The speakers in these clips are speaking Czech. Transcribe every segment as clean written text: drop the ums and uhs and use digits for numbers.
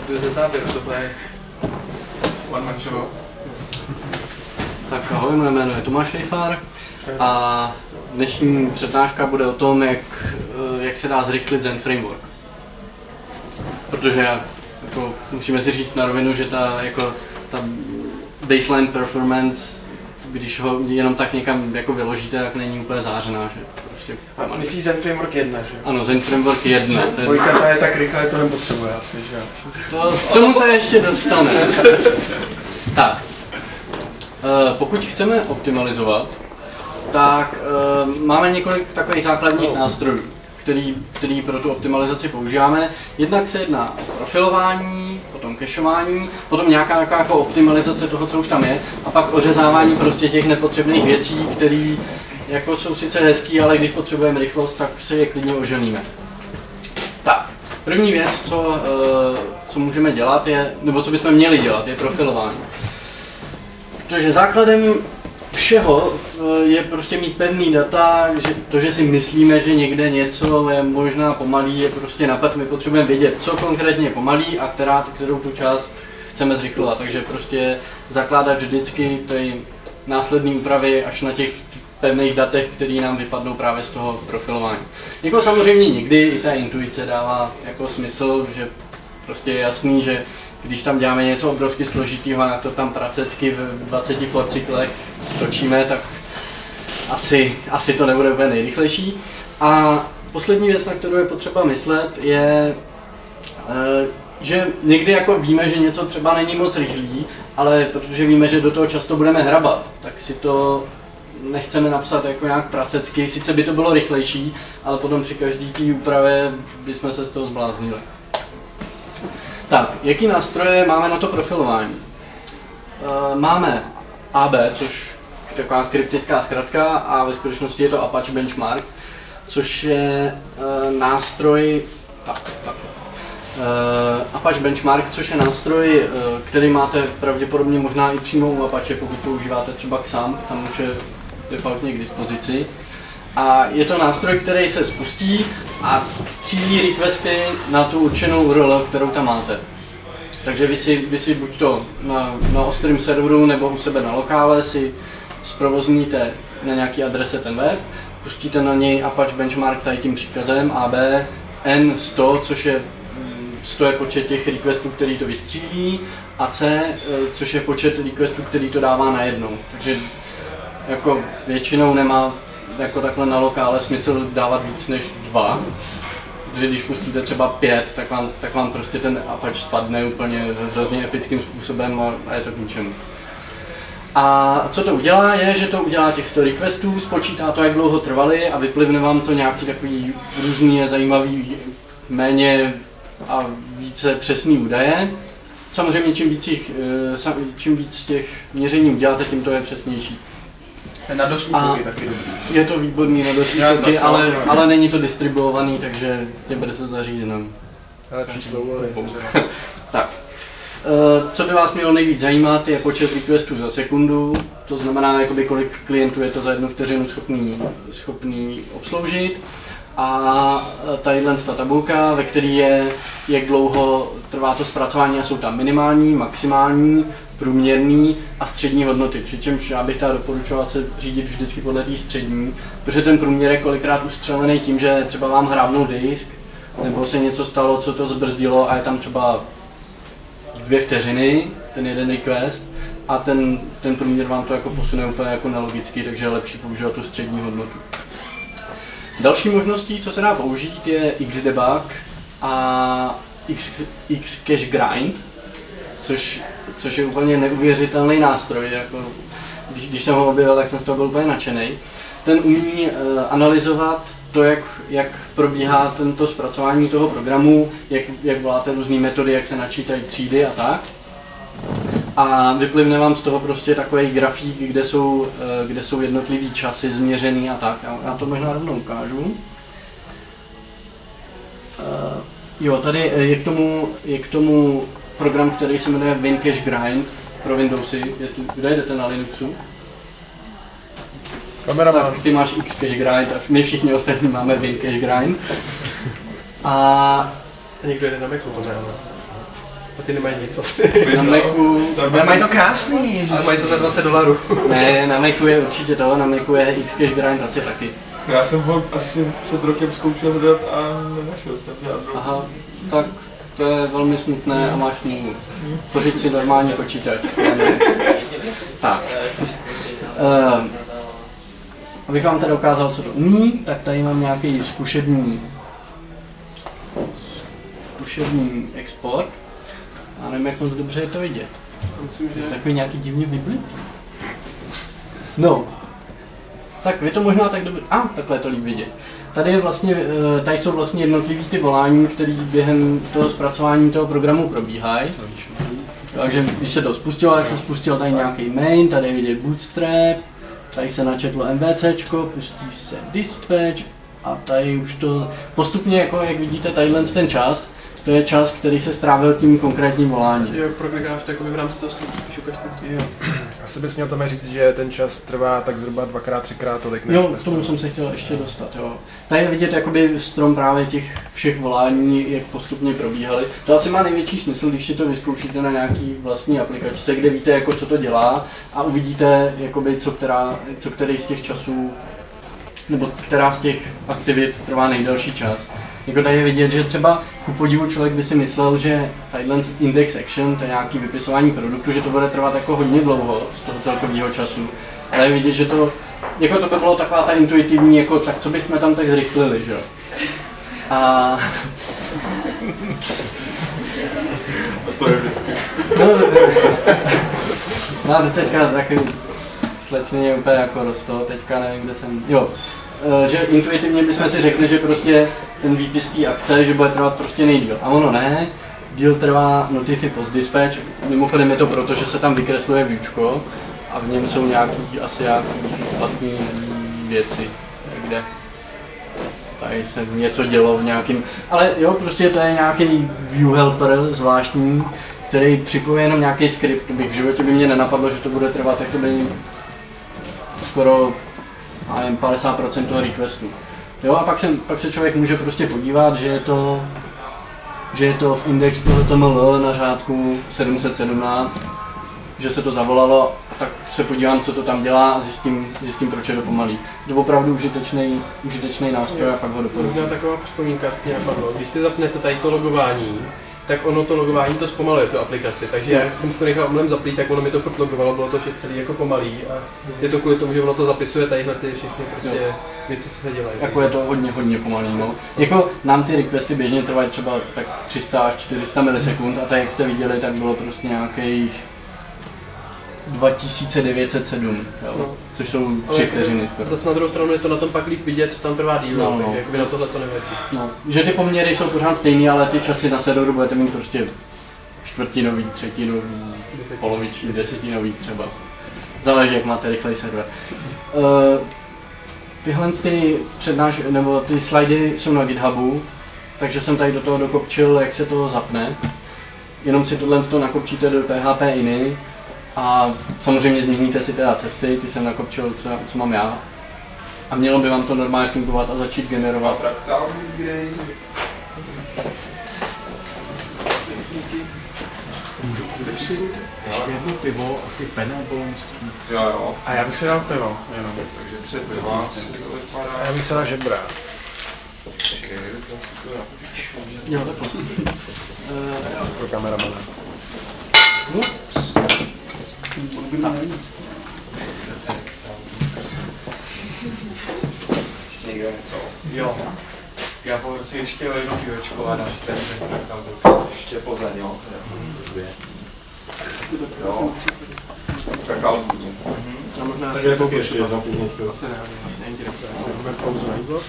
ze záběru, tohle je one man show. Tak ahoj, moje jméno je Tomáš Šejfár a dnešní přednáška bude o tom, jak se dá zrychlit Zen Framework. Protože jako, musíme si říct na rovinu, že ta baseline performance, když ho jenom tak někam jako vyložíte, tak není úplně zářená. Že prostě a myslíš Zen Framework 1, že? Ano, Zen Framework 1. Dvojka ta je tak rychle, to nepotřebuje asi, že? K tomu se ještě dostane. Tak. Pokud chceme optimalizovat, tak máme několik takových základních nástrojů, který pro tu optimalizaci používáme. Jednak se jedná o profilování, potom cacheování, potom nějaká jako optimalizace toho, co už tam je, a pak ořezávání prostě těch nepotřebných věcí, které jako jsou sice hezký, ale když potřebujeme rychlost, tak se je klidně oženíme. Tak, první věc, co můžeme dělat, nebo co bychom měli dělat, je profilování. Protože základem všeho je prostě mít pevný data, že to, že si myslíme, že někde něco je možná pomalý, je prostě napad. My potřebujeme vědět, co konkrétně je pomalý a kterou tu část chceme zrychlovat. Takže prostě zakládat vždycky ty následné úpravy až na těch pevných datech, které nám vypadnou právě z toho profilování. Jako samozřejmě někdy i ta intuice dává jako smysl, že prostě je jasný, že když tam děláme něco obrovsky složitého a na to tam pracecky v 20 for cyklech točíme, tak asi to nebude úplně nejrychlejší. A poslední věc, na kterou je potřeba myslet, je, že někdy jako víme, že něco třeba není moc rychlý, ale protože víme, že do toho často budeme hrabat, tak si to nechceme napsat jako nějak pracecky. Sice by to bylo rychlejší, ale potom při každý té úpravě bychom se z toho zbláznili. Tak, jaký nástroje máme na to profilování? Máme AB, což je taková kryptická zkratka, a ve skutečnosti je to Apache Benchmark, což je nástroj, Apache Benchmark, což je nástroj, který máte pravděpodobně možná i přímo u Apache, pokud používáte třeba XAMPP, tam už je defaultně k dispozici. A je to nástroj, který se spustí a střílí requesty na tu určenou URL, kterou tam máte. Takže vy si buď to na ostrém serveru nebo u sebe na lokále si zprovozníte na nějaký adrese ten web, pustíte na něj Apache Benchmark tady tím příkazem AB N100, což je 100 je počet těch requestů, který to vystřílí, a C, což je počet requestů, který to dává najednou. Takže jako většinou nemá jako takhle na lokále smysl dávat víc než 2, protože když pustíte třeba 5, tak vám prostě ten Apache spadne úplně hrozně epickým způsobem a je to k ničemu. A co to udělá, je, že to udělá těch 100 requestů, spočítá to, jak dlouho trvaly, a vyplivne vám to nějaký takový různý zajímavý, méně a více přesný údaje. Samozřejmě čím víc těch měření uděláte, tím to je přesnější. Na dosluhy taky dobrý. Je to výborný na dosluhy, ale není to distribuovaný, takže tě brzo zařízneme. Ale číslo Tak. Co by vás mělo nejvíc zajímat, je počet requestů za sekundu, to znamená, jakoby, kolik klientů je to za 1 vteřinu schopný obsloužit. A tadyhle ta tabulka, ve které je, jak dlouho trvá to zpracování, a jsou tam minimální, maximální, průměrný a střední hodnoty. Přičemž já bych teda doporučoval se řídit vždycky podle té střední, protože ten průměr je kolikrát ustřelený tím, že třeba vám hrábnou disk, nebo se něco stalo, co to zbrzdilo, a je tam třeba 2 vteřiny, ten jeden request, a ten průměr vám to jako posune úplně jako nelogicky, takže je lepší používat tu střední hodnotu. Další možností, co se dá použít, je Xdebug a Xcachegrind, což je úplně neuvěřitelný nástroj. Jako, když jsem ho objevil, tak jsem z toho byl úplně nadšený. Ten umí analyzovat to, jak probíhá tento zpracování toho programu, jak voláte různé metody, jak se načítají třídy a tak. A vyplivne vám z toho prostě takový grafík, kde jsou jednotlivý časy změřený a tak. Já to možná rovnou ukážu. Jo, tady je k tomu program, který se jmenuje WinCacheGrind pro Windowsy, jestli kdo jdete na Linuxu. Tak ty máš Xcachegrind a my všichni ostatní máme WinCacheGrind. A někdo jde na Macu, to ne? ty nemají nic asi. Na Macu... Ale mají to krásný, Ale mají to za $20. Ne, na Macu je určitě to, na Macu je Xcache Grind asi taky. Já jsem ho asi před rokem zkoušel hledat a nenašel jsem žádnou. Aha, tak to je velmi smutné a máš smůlu. Pořiď si normálně počítač. Tak. Abych vám tady ukázal, co to umí, tak tady mám nějaký zkušební export. Já nevím, jak moc dobře je to vidět. Myslím, že... Takový nějaký divný vyblip. No. Tak vy to možná tak dobře... takhle je to líp vidět. Tady jsou vlastně jednotlivý ty volání, které během toho zpracování toho programu probíhají. Takže když se to spustilo, jak se spustil tady nějaký main, tady je vidět bootstrap, tady se načetlo MVCčko, pustí se dispatch a tady už to postupně, jako jak vidíte, tadyhle ten čas, to je čas, který se strávil tím konkrétním voláním. Jo, proklikáš to v rámci toho šukačnictví. Jo. Asi bys měl tam říct, že ten čas trvá tak zhruba 2x, 3x tolik. Než jo, k tomu jsem se chtěl ještě dostat. Jo. Tady je vidět jakoby strom právě těch všech volání, jak postupně probíhaly. To asi má největší smysl, když si to vyzkoušíte na nějaký vlastní aplikačce, kde víte, jako, co to dělá a uvidíte, jakoby, co který z těch časů, nebo která z těch aktivit trvá nejdelší čas. Jako tady je vidět, že třeba ku podivu člověk by si myslel, že tadyhle index action, to je nějaký vypisování produktu, že to bude trvat jako hodně dlouho z toho celkového času. Ale je vidět, že to, jako to by bylo taková ta intuitivní, jako tak co bychom tam tak zrychlili, že jo. A... To je vždycky. No, teďka takový slečně úplně jako rostou, teďka nevím, kde jsem, jo. Že intuitivně bychom si řekli, že prostě ten výpis té akce, že bude trvat prostě nejdýl. A ono ne, díl trvá notify post dispatch, mimochodem je to proto, že se tam vykresluje viewčko a v něm jsou nějaký asi špatné věci, kde tady se něco dělo v nějakým, ale jo, prostě to je nějaký view helper zvláštní, který připojuje jenom nějaký skript, v životě by mě nenapadlo, že to bude trvat jakoby skoro 50% toho requestu. Jo, a pak se člověk může prostě podívat, že je to v index.html na řádku 717, že se to zavolalo, a tak se podívám, co to tam dělá a zjistím, proč je to pomalý. To je opravdu užitečný nástroj a fakt ho doporučuji. Možná taková připomínka mě napadlo. Když si zapnete tady to logování, tak ono to logování to zpomaluje tu aplikaci, takže já jsem si to nechal omylem zaplít, tak ono mi to furt logovalo, bylo to celý jako pomalý a je to kvůli tomu, že ono to zapisuje tadyhle ty všechny prostě věci, co se dělají. Jako je to hodně pomalý, no. Jako nám ty requesty běžně trvají třeba tak 300 až 400 milisekund a tady jak jste viděli, tak bylo prostě nějakých 2907, jo, no. Což jsou 3 vteřiny skoro. Zase na druhou stranu je to na tom pak líp vidět, co tam trvá díl, no. Takže jakoby na tohle to nevadí. No, že ty poměry jsou pořád stejný, ale ty časy na serveru budete mít prostě čtvrtinový, třetinový, poloviční, desetinový třeba. Záleží, jak máte rychlej server. Tyhle ty slidy jsou na GitHubu, takže jsem tady do toho dokopčil, jak se to zapne. Jenom si tohle nakopčíte do PHP ini a samozřejmě změníte si teda cesty, ty jsem nakopčil, co mám já. A mělo by vám to normálně fungovat a začít generovat. Můžu předevšit ještě jedno pivo a ty pené bolonský. Jo. A já bych si dal pivo, jenom. Takže 3 piva. A já bych se dal žebra. Jo, takhle. Pro kameramana. Ups. Někdo něco? Jo. Já poprosím ještě jedno pivečko a dáš ten ještě Plzeň, jo? Jo. Kakao budu. A možná Takže jako ještě jedno pivečko. asi není direktor. Máme pauzu na jídlo?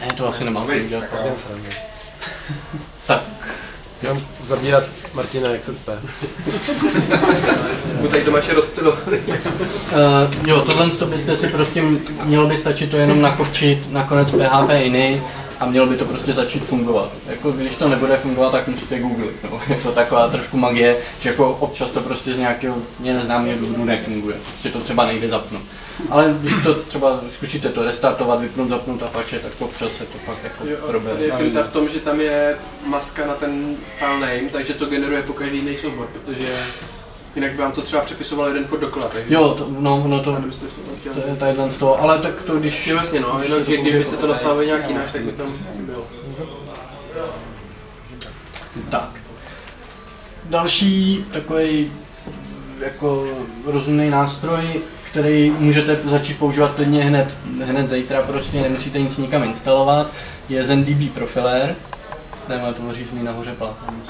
Ne, to asi nemám co udělat. Tak. Jenom zabírat Martina, jak se cpe. Tady to máš rozptylo. Jo, tohle byste si prostě mělo by stačit to jenom nakopčit na konec PHP ini a mělo by to prostě začít fungovat. Jako když to nebude fungovat, tak musíte googlit. No. Je to taková trošku magie, že jako občas to prostě z nějakého mě neznámého důvodu nefunguje. Prostě to třeba nejde zapnout. Ale když to třeba zkusíte to restartovat, vypnout, zapnout a pače, tak občas se to pak jako probere. Tady je finta v tom, že tam je maska na ten file name, takže to generuje po každý jiný soubor, protože jinak by vám to třeba přepisoval jeden furt dokola. Takže... Jo, to je tadyhle z toho, ale tak to když... Jo, vlastně no, jenom, že kdybyste to nastavili nějak jinak, tak by tam bylo. Tak. Další takový jako rozumný nástroj, který můžete začít používat klidně hned zítra, prostě nemusíte nic nikam instalovat, je ZenDB Profiler, nemá to řízný nahoře plátnem,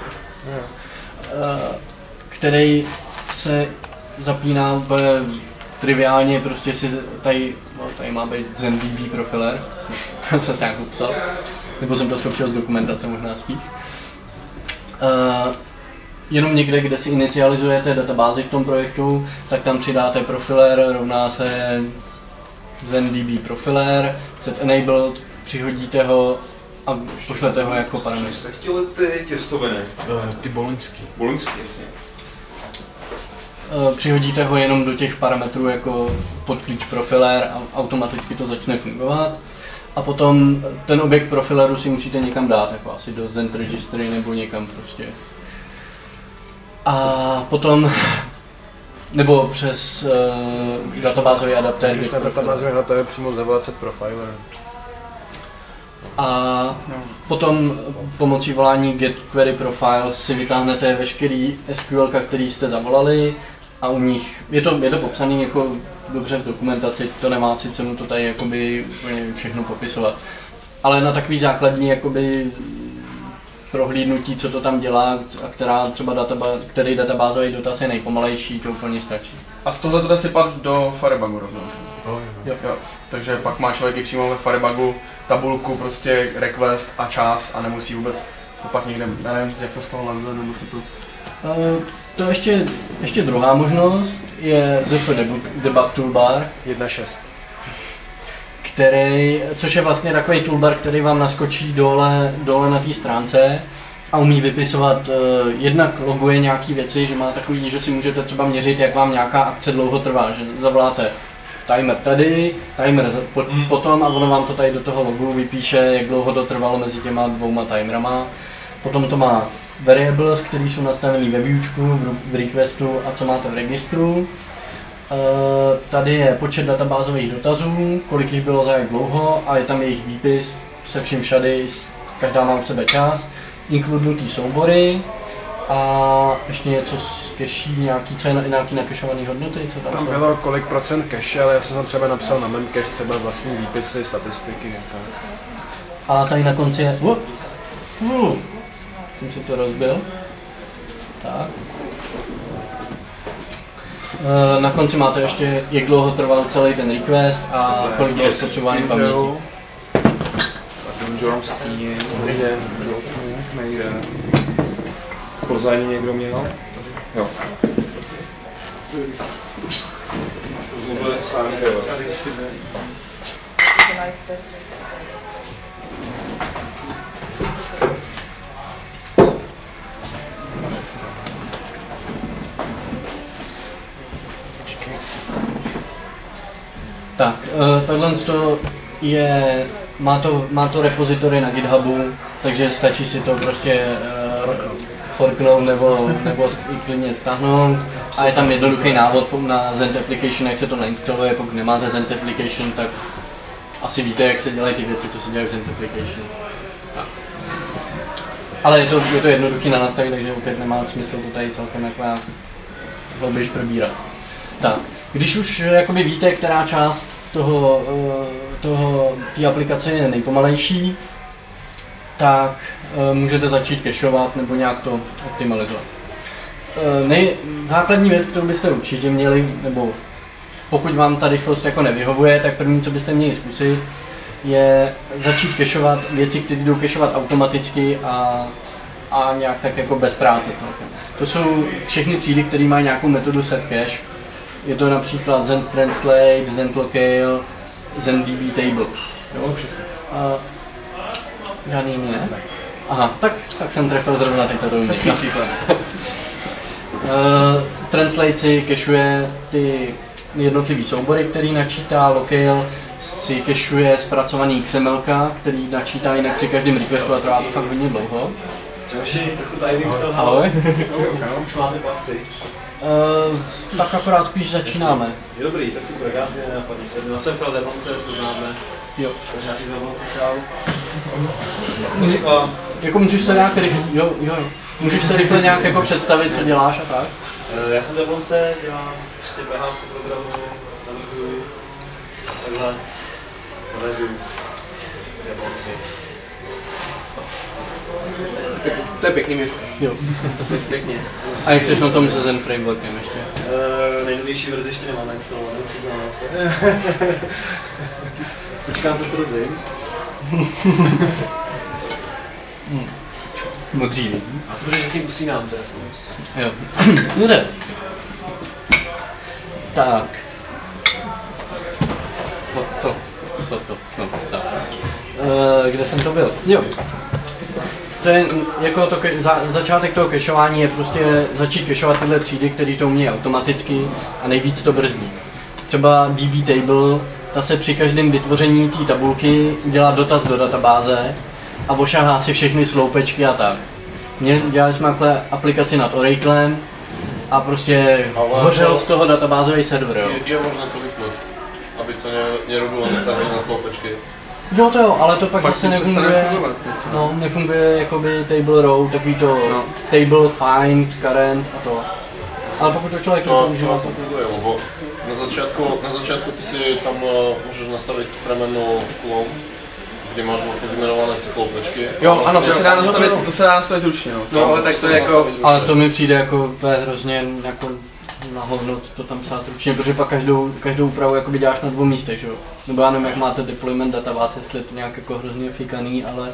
který se zapíná úplně triviálně, prostě si tady má být ZenDB Profiler, jsem se nějak upsal, nebo jsem to skopčil z dokumentace možná spíš. Jenom někde, kde si inicializujete databázi v tom projektu, tak tam přidáte profiler, rovná se ZenDB Profiler, set enabled, přihodíte ho a pošlete ho jako parametr. Jste chtěli ty těstoviny? Ty boloňský. Boloňský, jasně. Přihodíte ho jenom do těch parametrů jako pod klíč profiler a automaticky to začne fungovat. A potom ten objekt profileru si musíte někam dát, jako asi do Zend Registry nebo někam prostě. A potom, nebo přes databázový adaptér. Když na databázový adaptér přímo zavolat set profiler. A potom pomocí volání get query profile si vytáhnete veškerý SQL, který jste zavolali a u nich, je to popsané jako dobře v dokumentaci, to nemá si cenu to tady jakoby všechno popisovat. Ale na takový základní jakoby prohlídnutí, co to tam dělá a který databázový dotaz je nejpomalejší, to úplně stačí. A z tohle to jde sypat do Firebugu rovnou. Jo. Takže pak má člověk i přímo ve Firebugu tabulku, prostě request a čas a nemusí vůbec to pak někde, nevím, jak to z toho leze, nebo co to... To ještě druhá možnost je ZF Debug Toolbar 1.6. což je vlastně takový toolbar, který vám naskočí dole na té stránce a umí vypisovat, jednak loguje nějaké věci, že má takový, že si můžete třeba měřit, jak vám nějaká akce dlouho trvá, že zavoláte timer tady, timer potom a ono vám to tady do toho logu vypíše, jak dlouho to trvalo mezi těma dvouma timerama. Potom to má variables, které jsou nastavené ve viewčku, v requestu a co máte v registru. Tady je počet databázových dotazů, kolik jich bylo za jak dlouho a je tam jejich výpis se vším všady, každá má v sebe čas, inkludnutý soubory a ještě něco z cache, nějaký nakešovaný hodnoty, co tam bylo kolik procent cache, ale já jsem tam třeba napsal na memcache třeba vlastní výpisy, statistiky. A tady na konci je... jsem si to rozbil. Tak. Na konci máte ještě, jak dlouho trval celý ten request a kolik bylo spotřebovaný paměti. Pardon, že vám stíní, nejde. Plzeň někdo měl? Jo. Tak, tohle má to repozitory na GitHubu, takže stačí si to prostě forknout nebo i klidně stáhnout. A je tam jednoduchý návod na Zend Application, jak se to nainstaluje. Pokud nemáte Zend Application, tak asi víte, jak se dělají ty věci, co se dělají v Zend Application. Tak. Ale je to jednoduchý na nastavit, takže opět nemá smysl to tady celkem jako hlouběji probírat. Tak. Když už jakoby víte, která část té aplikace je nejpomalejší, tak můžete začít cacheovat nebo nějak to optimalizovat. Základní věc, kterou byste určitě měli, nebo pokud vám ta rychlost jako nevyhovuje, tak první, co byste měli zkusit, je začít cacheovat věci, které jdou cachovat automaticky a nějak tak jako bez práce celkem. To jsou všechny třídy, které mají nějakou metodu setCache. Je to například Zend Translate, Zend Locale, ZenDB Table. Jo? Žádný jiný ne? Aha, tak jsem trefil zrovna tyto do například. Translate si cacheuje ty jednotlivý soubory, který načítá, Local si cacheuje zpracovaný XML, který načítá jinak při každém requestu a trvá to fakt hodně dlouho. Čoši, trochu tajných selhal. Ahoj. Už máte akci. Tak akorát spíš začínáme. Je dobrý, tak super, já si nenapadně sednu. Já jsem chtěl z Jablonce, seznáme. Jo. Takže nějaký z Jablonce, čau. Jako můžeš se nějak můžeš se rychle nějak jako představit, co děláš a tak? Já jsem z Jablonce, dělám prostě PHP programu, navrhuji takhle vedu Jablonci. To je pěkný město. Jo. Pěkně. A jak jsi na tom se Zen frameworkem ještě? Nejnovější verzi ještě nemám nainstalovanou, přiznám se. Počkám, co se dozvím. Modří. A jsem že s tím usínám, to je jasný. Jo. Dobře. Tak. No, tak. Kde jsem to byl? Jo. To je jako to začátek toho cacheování je prostě začít cacheovat tyhle třídy, které to umí automaticky a nejvíc to brzdí. Třeba DB table, ta se při každém vytvoření té tabulky udělá dotaz do databáze a ošahá si všechny sloupečky a tak. Dělali jsme takhle aplikaci nad Oraclem a prostě hořel z toho databázový server. Je možné to vypnout, aby to nerobilo dotazy na sloupečky. Jo to jo, ale to pak zase nefunguje, nefunguje jakoby table row, takový to table, find, current a to. Ale pokud to člověk nepoužívá, to funguje, lebo na začátku ty si tam můžeš nastavit premenu klon, kde máš vlastně vyjmenované ty sloupečky. Jo, ano, to se dá nastavit ručně, no. No, ale tak to je jako... Ale to mi přijde jako hrozně jako na hovno to tam psát ručně, protože pak každou úpravu jakoby děláš na dvou místech, že jo? Nebo já nevím, jak máte deployment databáze, jestli je to nějak jako hrozně fikaný, ale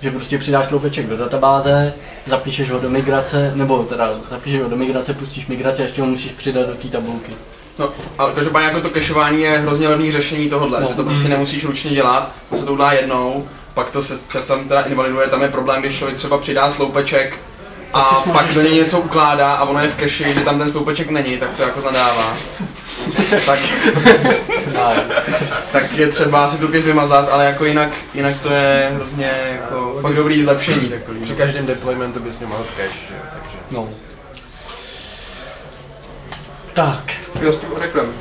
že prostě přidáš sloupeček do databáze, zapíšeš ho do migrace, nebo teda zapíšeš ho do migrace, pustíš migraci a ještě ho musíš přidat do té tabulky. No, ale každopádně jako to cacheování je hrozně levný řešení tohohle, že to prostě nemusíš ručně dělat, to se to udělá jednou, pak to se časem teda invaliduje, tam je problém, když člověk třeba přidá sloupeček a pak do něj něco ukládá a ono je v cache, že tam ten sloupeček není, tak to jako nadává. tak je třeba si tu cache vymazat, ale jako jinak to je hrozně jako fakt dobrý zlepšení takový. Při každém deploymentu bys měl cache, takže... No. Tak. Jo, s tím Oraclem.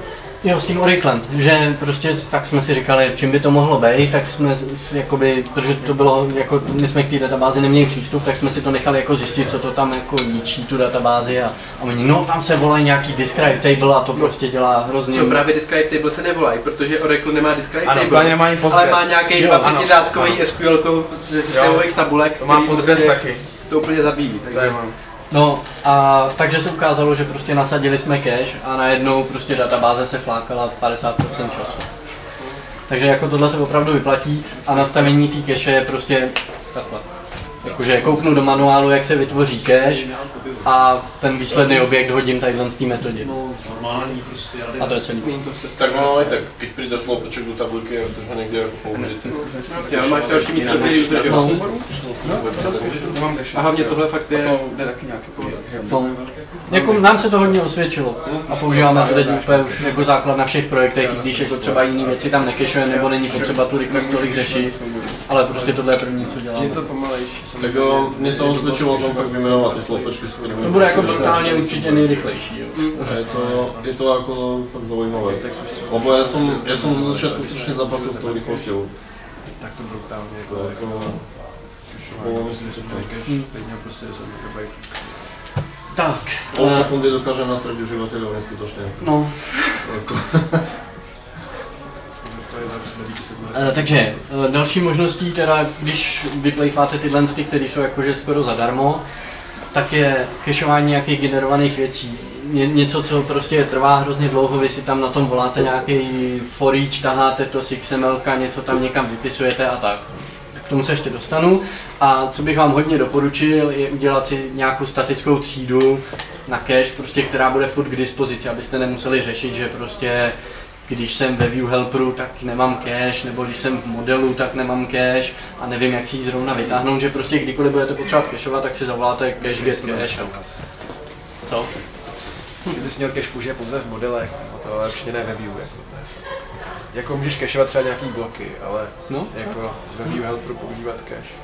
Jo, s tím Oraclem, že prostě tak jsme si říkali, čím by to mohlo být, tak jsme jakoby, protože to bylo, jako my jsme k té databázi neměli přístup, tak jsme si to nechali jako zjistit, co to tam jako ničí tu databázi a oni, no tam se volají nějaký describe table a to prostě dělá hrozně... No právě describe table se nevolají, protože Oracle nemá describe table, nemá ani Postgres. Ale má nějaký 20řádkový SQL ze systémových tabulek, to má Postgres taky. To úplně zabíjí. Takže... No a takže se ukázalo, že prostě nasadili jsme cache a najednou prostě databáze se flákala 50% času. Takže jako tohle se opravdu vyplatí a nastavení té cache je prostě takhle. Jakože kouknu do manuálu, jak se vytvoří cache a ten výsledný objekt hodím tadyhle z té metodě. A to je celý. Tak no, tak když přijde sloupeček do tabulky, chceš ho někde jako použít. Já máš další místo, kde ji udrží A hlavně tohle fakt jde taky nějaký no. Jako nám se to hodně osvědčilo a používáme to teď úplně už jako základ na všech projektech, když jako třeba jiné věci tam nekešujeme nebo není potřeba tu request tolik řešit, ale prostě tohle je první, co děláme. Je to pomalejší. Tak jo, mě se osvědčilo tam fakt vyjmenovat ty sloupečky, s kterými... To bude jako totálně určitě nejrychlejší, jo. Je to jako fakt zajímavé. Lebo já jsem z začátku strašně zapasil v tou rychlostěu. Tak to brutálně jako... Bylo myslím, že klidně prostě 10 MB. Tak. Pol sekundy dokáže nastrať uživatelů neskutočně. No. Takže další možností, teda, když vyplejtváte tyhle, které jsou jakože skoro zadarmo, tak je cacheování nějakých generovaných věcí. Něco, co prostě trvá hrozně dlouho, vy si tam na tom voláte nějaký for each, taháte to z XML, něco tam někam vypisujete a tak. K tomu se ještě dostanu. A co bych vám hodně doporučil, je udělat si nějakou statickou třídu na cache, prostě, která bude furt k dispozici, abyste nemuseli řešit, že prostě když jsem ve view helperu, tak nemám cache, nebo když jsem v modelu, tak nemám cache a nevím, jak si ji zrovna vytáhnout, že prostě kdykoliv budete potřebovat cacheovat, tak si zavoláte cache get cache. Co? Kdybys měl cache použít pouze v modelech, to ale určitě ne ve view. Jako můžeš cacheovat třeba nějaký bloky, ale jako ve view helperu používat cache.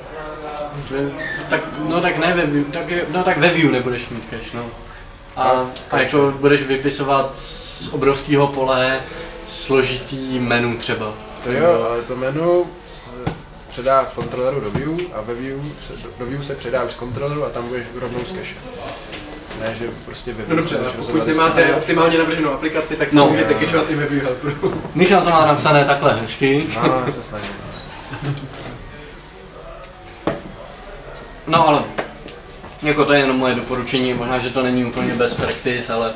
Tak ve view nebudeš mít cache, no. A jako budeš vypisovat z obrovského pole složitý menu třeba. To jo, ale to menu se předá v kontroleru do view a do view se předá už z kontroleru a tam budeš rovnou z cache. Ne, že prostě ve view se pokud nemáte optimálně navrženou aplikaci, tak si můžete cacheovat i ve view helperu. Michal to má napsané takhle hezky. No, já se snažím. No ale jako to je jenom moje doporučení, možná, že to není úplně best practice, ale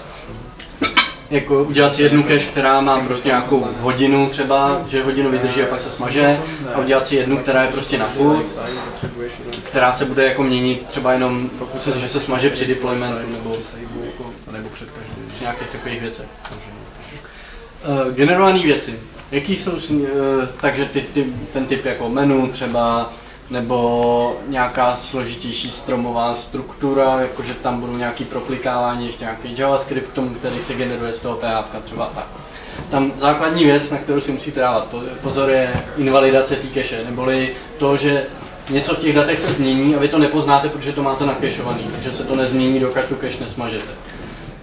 jako udělat si jednu cache, která má prostě nějakou hodinu třeba, že hodinu vydrží a pak se smaže, a udělat si jednu, která je prostě na full, která se bude jako měnit třeba jenom, že se smaže při deploymentu nebo před každým, nějakých takových věcech. Generované věci. Jaký jsou, takže ten typ jako menu třeba, nebo nějaká složitější stromová struktura, jakože tam budou nějaký proklikávání, ještě nějaký JavaScript k tomu, který se generuje z toho PHP třeba tak. Tam základní věc, na kterou si musíte dávat pozor, je invalidace té cache, neboli to, že něco v těch datech se změní a vy to nepoznáte, protože to máte nakešovaný, takže se to nezmění, dokud tu cache nesmažete.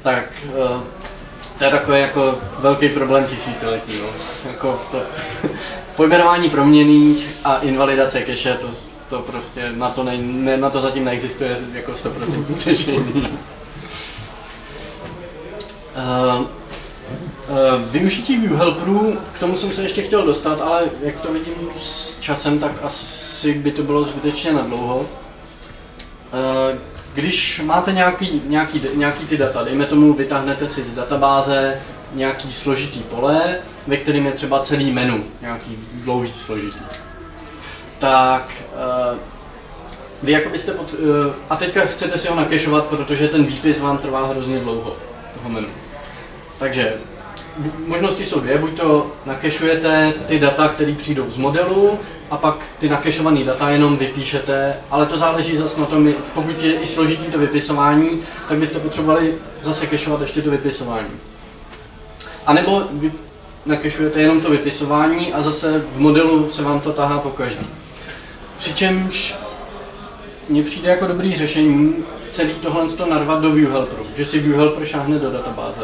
Tak to je takový jako velký problém tisíciletí. No. Jako to pojmenování proměnných a invalidace cache, to prostě na to zatím neexistuje jako 100% řešení. Využití view helperů, k tomu jsem se ještě chtěl dostat, ale jak to vidím s časem, tak asi by to bylo zbytečně nadlouho. Když máte nějaký ty data, dejme tomu, vytáhnete si z databáze nějaký složitý pole, ve kterém je třeba celý menu, nějaký dlouhý složitý. Tak vy jako byste a teďka chcete si ho nakešovat, protože ten výpis vám trvá hrozně dlouho, toho menu. Takže možnosti jsou dvě, buď to nakešujete ty data, které přijdou z modelu, a pak ty nakešované data jenom vypíšete, ale to záleží zase na tom, pokud je i složitý to vypisování, tak byste potřebovali zase kešovat ještě to vypisování. A nebo vy nakešujete jenom to vypisování a zase v modelu se vám to tahá po každý. Přičemž mně přijde jako dobrý řešení celý tohle narvat do view helperu, že si view helper šáhne do databáze.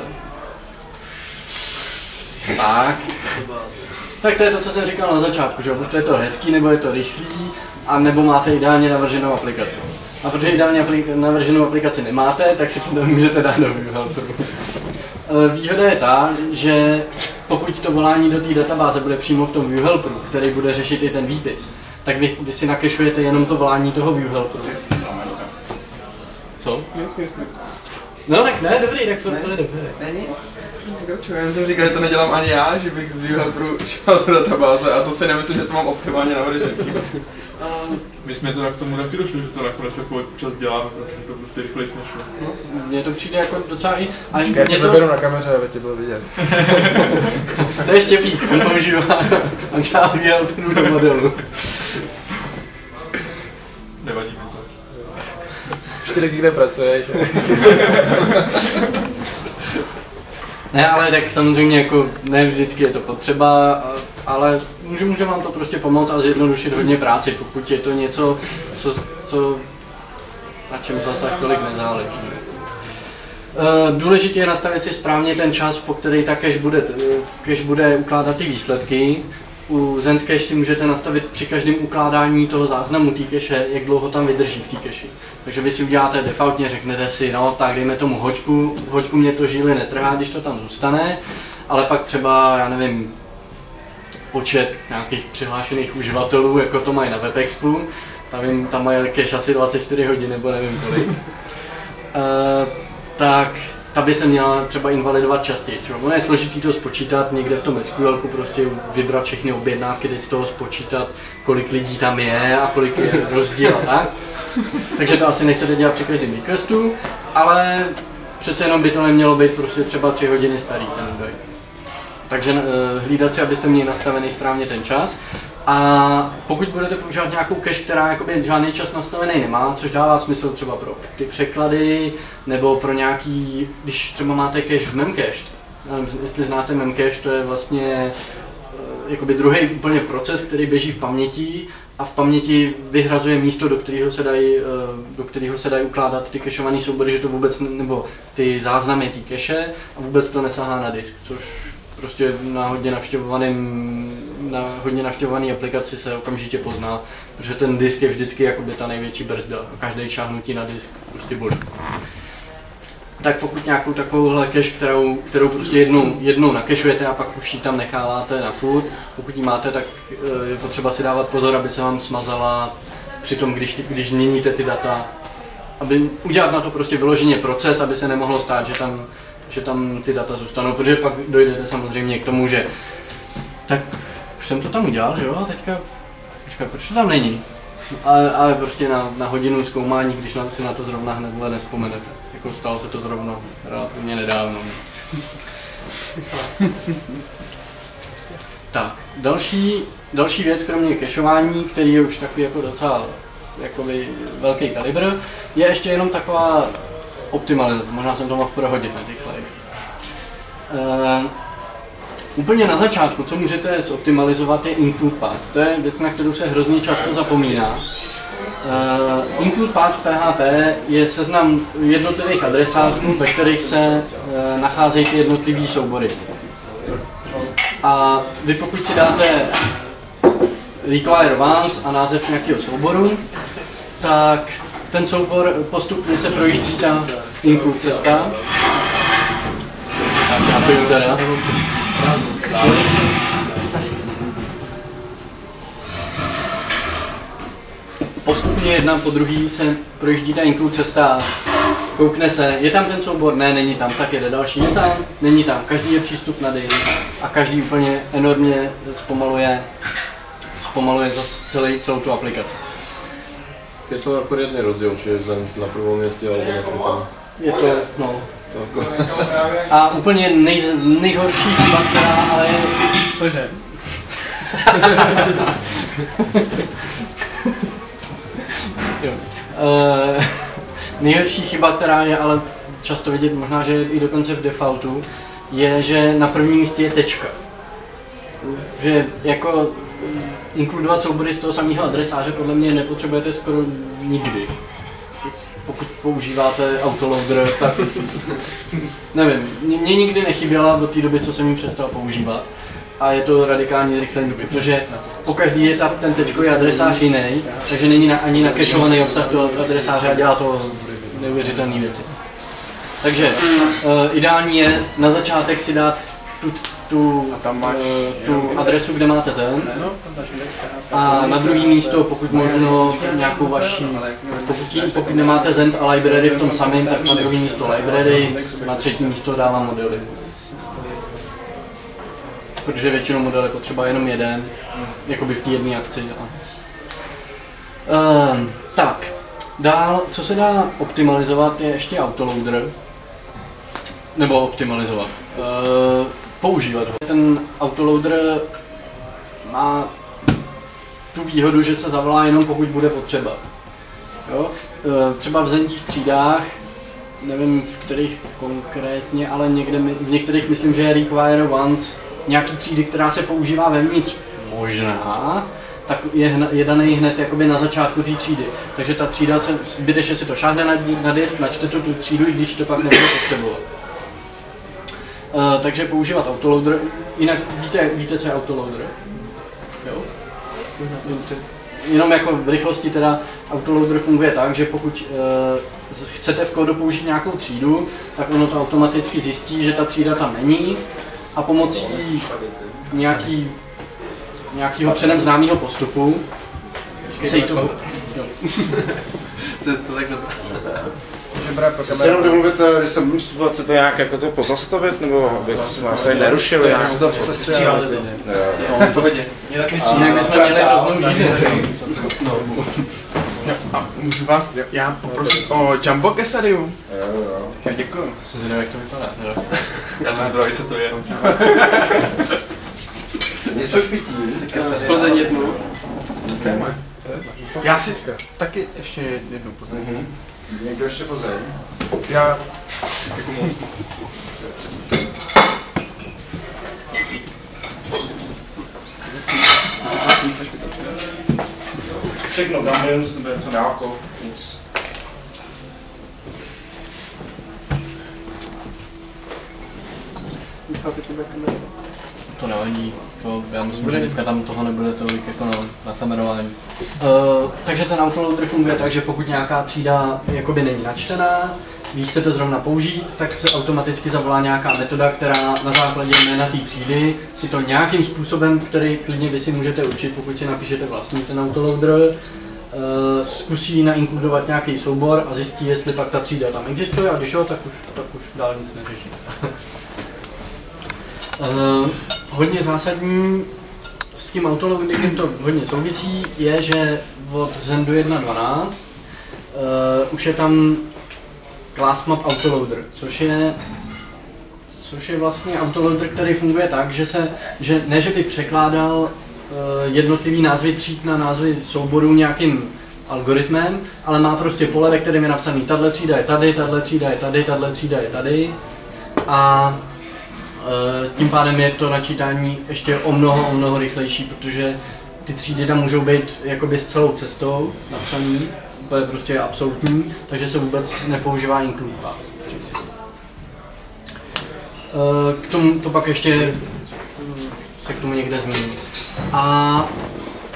Tak to je to, co jsem říkal na začátku, že buď je to hezký, nebo je to rychlý, a nebo máte ideálně navrženou aplikaci. A protože ideálně navrženou aplikaci nemáte, tak si to můžete dát do view helperu. Výhoda je ta, že pokud to volání do té databáze bude přímo v tom view helperu, který bude řešit i ten výpis, tak vy si nakešujete jenom to volání toho view helperu. Co? No tak ne, dobrý, tak to je dobrý. Není? Já jsem říkal, že to nedělám ani já, že bych z view helperu šel do databáze, a to si nemyslím, že to mám optimálně navržený. My jsme to k tomu taky došli, že to nakonec jako občas děláme, protože to prostě rychleji nešlo. Mně to přijde jako docela i... Já tě zaberu na kameře, aby tě bylo vidět. To je Štěpík, on používá, on dělá view helperu do modelu. Nevadí mi to. Ještě taky kde pracuješ. Ne, ale tak samozřejmě jako ne vždycky je to potřeba, ale může vám to prostě pomoct a zjednodušit hodně práci, pokud je to něco, na čem zase až tolik nezáleží. Důležité je nastavit si správně ten čas, po který ta cache bude ukládat ty výsledky. U Zendcache si můžete nastavit při každém ukládání toho záznamu té cache, jak dlouho tam vydrží v té cache. Takže vy si uděláte defaultně, řeknete si, no tak dejme tomu hoďku mě to žíly netrhá, když to tam zůstane, ale pak třeba, já nevím, počet nějakých přihlášených uživatelů, jako to mají na WebExpu, tam mají cache asi 24 hodin nebo nevím kolik, tak ta by se měla třeba invalidovat častěji. Ono je složitý to spočítat někde v tom SQLku, prostě vybrat všechny objednávky, teď z toho spočítat, kolik lidí tam je a kolik je rozdíl a tak. Takže to asi nechcete dělat při každém requestu, ale přece jenom by to nemělo být prostě třeba 3 hodiny starý ten údaj. Takže hlídat si, abyste měli nastavený správně ten čas. A pokud budete používat nějakou cache, která jakoby žádný čas nastavený nemá, což dává smysl třeba pro ty překlady, nebo pro nějaký, když třeba máte cache v Memcache, jestli znáte Memcache, to je vlastně jakoby druhý úplně proces, který běží v paměti a v paměti vyhrazuje místo, do kterého se dají ukládat ty cacheované soubory, že to vůbec, nebo ty záznamy, ty cache, a vůbec to nesahá na disk, což prostě na hodně navštěvované aplikaci se okamžitě pozná, protože ten disk je vždycky jakoby ta největší brzda a každý šáhnutí na disk prostě bolí. Tak pokud nějakou takovouhle cache, kterou prostě jednou nakešujete a pak už ji tam necháváte na furt, pokud ji máte, tak je potřeba si dávat pozor, aby se vám smazala při tom, když měníte ty data, aby udělat na to prostě vyloženě proces, aby se nemohlo stát, že tam ty data zůstanou, protože pak dojdete samozřejmě k tomu, že tak už jsem to tam udělal, že jo, a teďka, počkej, proč to tam není? Ale prostě na hodinu zkoumání, když si na to zrovna hnedle nevzpomenete. Jako stalo se to zrovna relativně nedávno. Tak, další věc, kromě cacheování, který je už takový jako docela jakoby velký kalibr, je ještě jenom taková optimalizace. Možná jsem to mohl prohodit na těch slidech. Úplně na začátku, co můžete zoptimalizovat, je include path. To je věc, na kterou se hrozně často zapomíná. Include path v PHP je seznam jednotlivých adresářů, ve kterých se nacházejí ty jednotlivé soubory. A vy pokud si dáte require once a název nějakého souboru, tak ten soubor postupně se projíždí ta include cesta. Tak já piju teda. Postupně jedna po druhý se projíždí ta include cesta, koukne se, je tam ten soubor, ne, není tam, tak jede další, je tam, není tam, každý je přístup na disk a každý úplně enormně zpomaluje celou tu aplikaci. Je to jako jedný rozdíl, či je Zend na prvom městě alebo na třetím? Je to, no. A úplně nejhorší chyba, která ale je... Cože? Nejhorší chyba, která je ale často vidět, možná, že i dokonce v defaultu, je, že na prvním místě je tečka. Že jako inkludovat soubory z toho samého adresáře podle mě nepotřebujete skoro nikdy. Pokud používáte autoloader, tak nevím, mě nikdy nechyběla do té doby, co jsem ji přestal používat. A je to radikální zrychlení, protože pokaždý je ten tečkový adresář jiný, takže není ani nakešovaný obsah toho adresáře a dělá to neuvěřitelné věci. Takže ideální je na začátek si dát tu adresu, kde máte ten, a na druhé místo, pokud možno nějakou vaši, pokud nemáte Zend a library v tom samém, tak na druhé místo library, na třetí místo dávám modely. Protože většinou model je potřeba jenom jeden, jakoby v té jedné akci. Tak, dál, co se dá optimalizovat, je ještě autoloader. Nebo optimalizovat. Používat ho. Ten autoloader má tu výhodu, že se zavolá jenom pokud bude potřeba. Jo? Třeba v Zendích třídách, nevím v kterých konkrétně, ale v některých myslím, že je require once nějaký třídy, která se používá vevnitř. Možná, tak je daný hned jakoby na začátku té třídy. Takže ta třída se zbytečně si to šáhne na disk, načte tu třídu, i když to pak nebude potřebovat. Takže používat autoloader, jinak víte co je autoloader? Jo? Jenom jako v rychlosti teda autoloader funguje tak, že pokud chcete v kódu použít nějakou třídu, tak ono to automaticky zjistí, že ta třída tam není a pomocí nějakého předem známého postupu se jí to... Chci se jenom domluvit, když se budu vstupovat, se to nějak jako to pozastavit, nebo abych vás tady nerušil? Já se to sestříhal. To vidě. Jinak bychom měli hroznou žízeň. A můžu vás, já poprosit o Jumbo Quesadillu? Tak děkuju. Jsi zvědavý, jak to vypadá, teda. Já jsem zvědavý, co to je. Něco k pití. Plzeň jednu. Já si taky ještě jednu Plzeň. Někdo ještě Plzeň? Já... Všechno, dám jenom z tebe, co dálko, nic. To nevadí, já myslím, že teďka tam toho nebude tolik jako na kamerování. Takže ten autoloader funguje tak, že pokud nějaká třída jakoby není načtená, vy chcete zrovna použít, tak se automaticky zavolá nějaká metoda, která na základě jména té třídy si to nějakým způsobem, který klidně vy si můžete určit, pokud si napíšete vlastní ten autoloader, zkusí nainkludovat nějaký soubor a zjistí, jestli pak ta třída tam existuje, a když jo, tak už dál nic neřeší. Hodně zásadní s tím autoloadingem to hodně souvisí, je, že od Zendu 1.12 už je tam class map autoloader, což je vlastně autoloader, který funguje tak, že by překládal jednotlivý názvy tříd na názvy souborů nějakým algoritmem, ale má prostě pole, ve kterém je napsaný tahle třída je tady, tahle třída je tady, tahle třída je tady, a tím pádem je to načítání ještě o mnoho rychlejší, protože ty třídy tam můžou být jakoby s celou cestou napsaný, to je prostě absolutní, takže se vůbec nepoužívá include path. K tomu to pak ještě se k tomu někde zmíním. A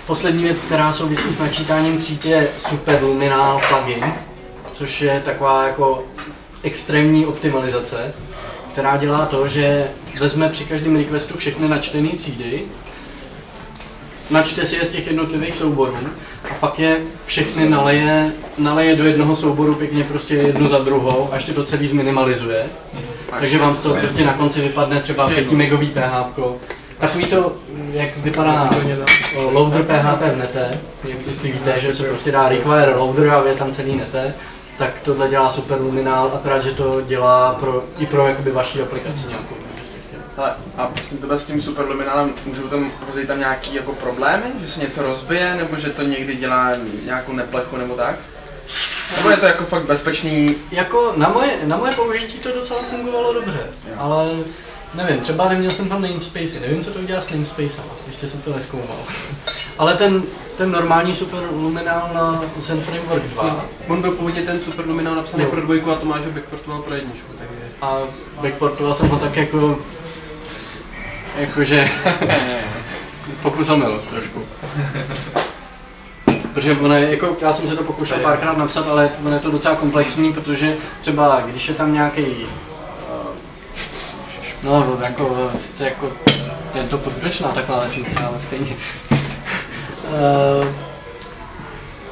poslední věc, která souvisí s načítáním tříd, je Superluminal plugin, což je taková jako extrémní optimalizace, která dělá to, že vezme při každém requestu všechny načtené třídy, načte si je z těch jednotlivých souborů a pak je všechny naleje do jednoho souboru pěkně prostě jednu za druhou a ještě to celý zminimalizuje. Takže vám z toho prostě na konci vypadne třeba 5 megový PHP. Takový to, jak vypadá loader PHP v nete, jestli víte, že se prostě dá require loader a je tam celý nete, tak tohle dělá Superluminal, akorát, že to dělá i pro jakoby vaší aplikaci nějakou. Hele, a prosím tebe, s tím Superluminálem můžou tam hrozit tam nějaký jako problémy, že se něco rozbije, nebo že to někdy dělá nějakou neplechu nebo tak? Nebo je to jako fakt bezpečný? Jako na moje použití to docela fungovalo dobře, ale nevím, třeba neměl jsem tam namespacey, nevím, co to udělá s namespacema, ještě jsem to nezkoumal. Ale ten normální Superluminal na Zen Framework 2. On byl původně ten Superluminal napsaný pro dvojku a Tomáš ho backportoval pro jedničku, takže... A backportoval jsem ho tak jakože pokus omyl trošku. Protože já jsem se to pokoušel párkrát napsat, ale ono je to docela komplexní, protože třeba když je tam nějaký sice jako je to područná taková vesnice, ale stejně.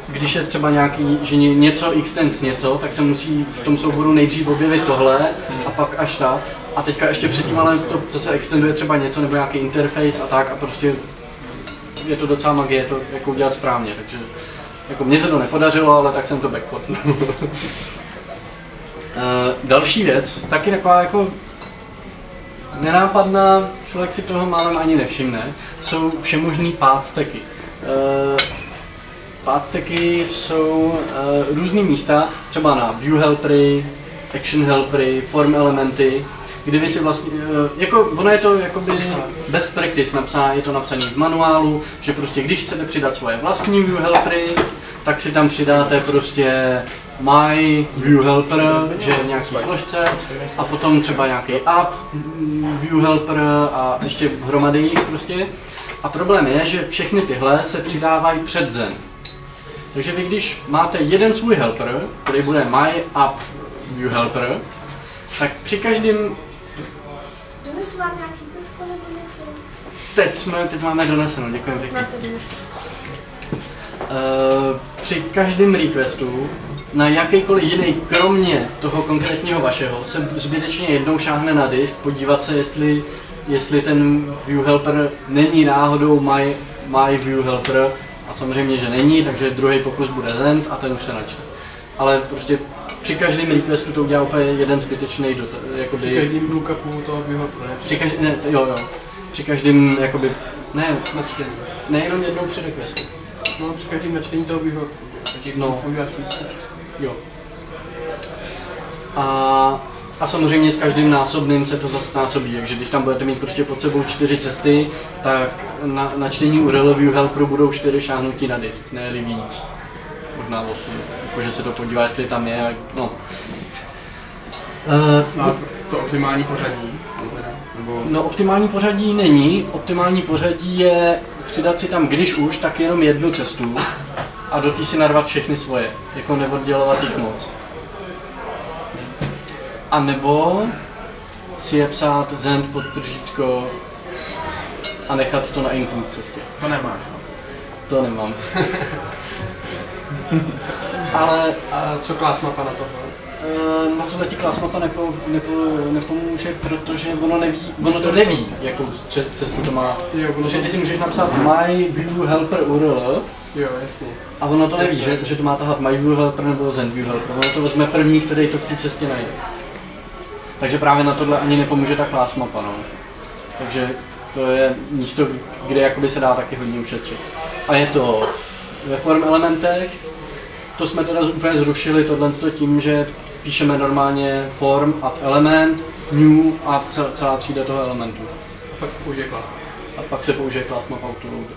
Když je třeba nějaký, že něco extends něco, tak se musí v tom souboru nejdřív objevit tohle a pak až ta. A teďka ještě předtím, ale to, co se extenduje třeba něco nebo nějaký interface a tak, a prostě je to docela magie to jako udělat správně, takže jako mně se to nepodařilo, ale tak jsem to backportnul. Další věc, taky taková jako nenápadná, člověk si toho málem ani nevšimne, jsou všemožný path stacky. Path stacky jsou různý místa, třeba na view helpery, action helpery, form elementy, kdy vy si vlastně, ono je to jakoby best practice, je to napsané v manuálu, že prostě když chcete přidat svoje vlastní view helpery, tak si tam přidáte prostě my view helper, že je v nějaký složce, a potom třeba nějaký app view helper a ještě hromady jich prostě. A problém je, že všechny tyhle se přidávají před Zen. Takže vy když máte jeden svůj helper, který bude my app view helper, tak při každém... Donesu vám nějaký pivko nebo něco? Teď máme doneseno, děkujeme pěkně. Při každém requestu na jakýkoliv jiný, kromě toho konkrétního vašeho, se zbytečně jednou šáhne na disk, podívat se, jestli ten view helper není náhodou my view helper, a samozřejmě, že není, takže druhý pokus bude Zend a ten už se načne. Ale prostě při každém requestu to udělá úplně jeden zbytečný dotaz. Při každém lookupu toho vyhopu, ne? Při každém, jakoby, ne, načtení. Nejenom jednou při requestu. No, při každém načtení toho vyhopu. No, jo. A samozřejmě s každým násobným se to zase násobí, takže když tam budete mít prostě pod sebou 4 cesty, tak na čtení URL view helperu budou 4 šáhnutí na disk, ne-li víc. Možná 8, jakože se to podívá, jestli tam je, no. A to optimální pořadí? No optimální pořadí není, optimální pořadí je přidat si tam, když už, tak jenom jednu cestu a do té si narvat všechny svoje, jako neoddělovat jich moc. A nebo si je psát zend podtržítko a nechat to na include cestě. To nemáš, no? To nemám. Ale... A co class mapa na tohle? Na tohle ti class mapa nepomůže, protože ono to neví, jakou cestu to má. Protože ty si můžeš napsat my view helper URL. Jo, jasně. A ono to neví, že to má tahat my view helper nebo zend view helper. Ono to vezme první, který to v té cestě najde. Takže právě na tohle ani nepomůže ta class mapa, no. Takže to je místo, kde jakoby se dá taky hodně ušetřit. A je to ve form elementech. To jsme teda úplně zrušili tohle tím, že píšeme normálně form add element, new a celá třída toho elementu. A pak se použije class. A pak se použije class map autoloader.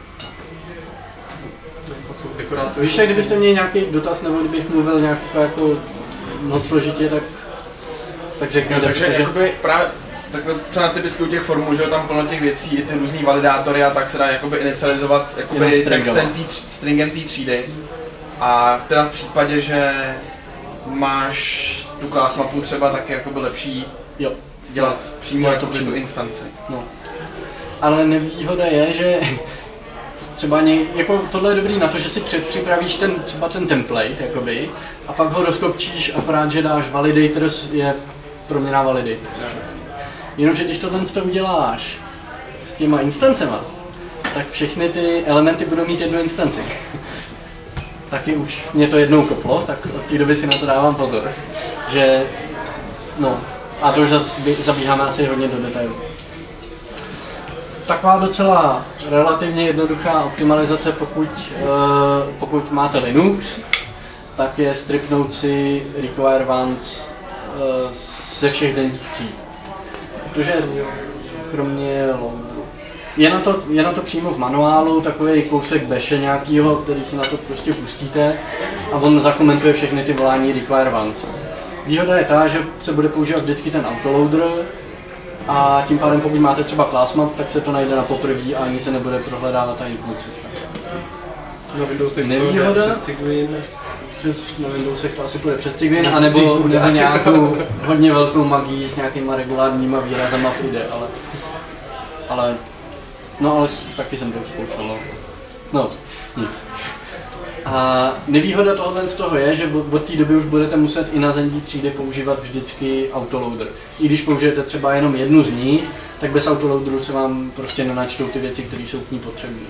Víš, tak kdybyste měli nějaký dotaz, nebo kdybych mluvil nějak jako moc složitě, tak řekněte. Takže jakoby právě takhle třeba typicky u těch formů, že tam plno těch věcí, i ty různý validátory a tak se dá jakoby inicializovat jakoby textem stringem té třídy. A teda v případě, že máš tu class mapu třeba, tak je jakoby lepší dělat přímo jako tu instanci. No. Ale nevýhoda je, že třeba jako tohle je dobrý na to, že si připravíš třeba ten template, jakoby, a pak ho rozkopčíš, akorát, že dáš validators, je proměna validators. Jenomže když tohle uděláš s těma instancema, tak všechny ty elementy budou mít jednu instanci. Taky už mě to jednou koplo, tak od té doby si na to dávám pozor. Že, no, a to už zase zabíháme asi hodně do detailu. Taková docela relativně jednoduchá optimalizace, pokud máte Linux, tak je stripnout si require once ze všech zendích tříd. Protože kromě loaderu. Je na to přímo v manuálu, takový kousek bashe nějakýho, který si na to prostě pustíte a on zakomentuje všechny ty volání require once. Výhoda je ta, že se bude používat vždycky ten autoloader a tím pádem pokud máte třeba class map, tak se to najde na poprvé a ani se nebude prohledávat ta include cesta. Na Windowsech to jde přes Cygwin. Na Windowsech to asi půjde přes Cygwin, anebo nějakou hodně velkou magii s nějakýma regulárníma výrazama v IDE, ale taky jsem to zkoušel, no nic. A nevýhoda tohohle z toho je, že od té doby už budete muset i na zendí třídy používat vždycky autoloader. I když použijete třeba jenom jednu z nich, tak bez autoloaderu se vám prostě nenačtou ty věci, které jsou k ní potřebné.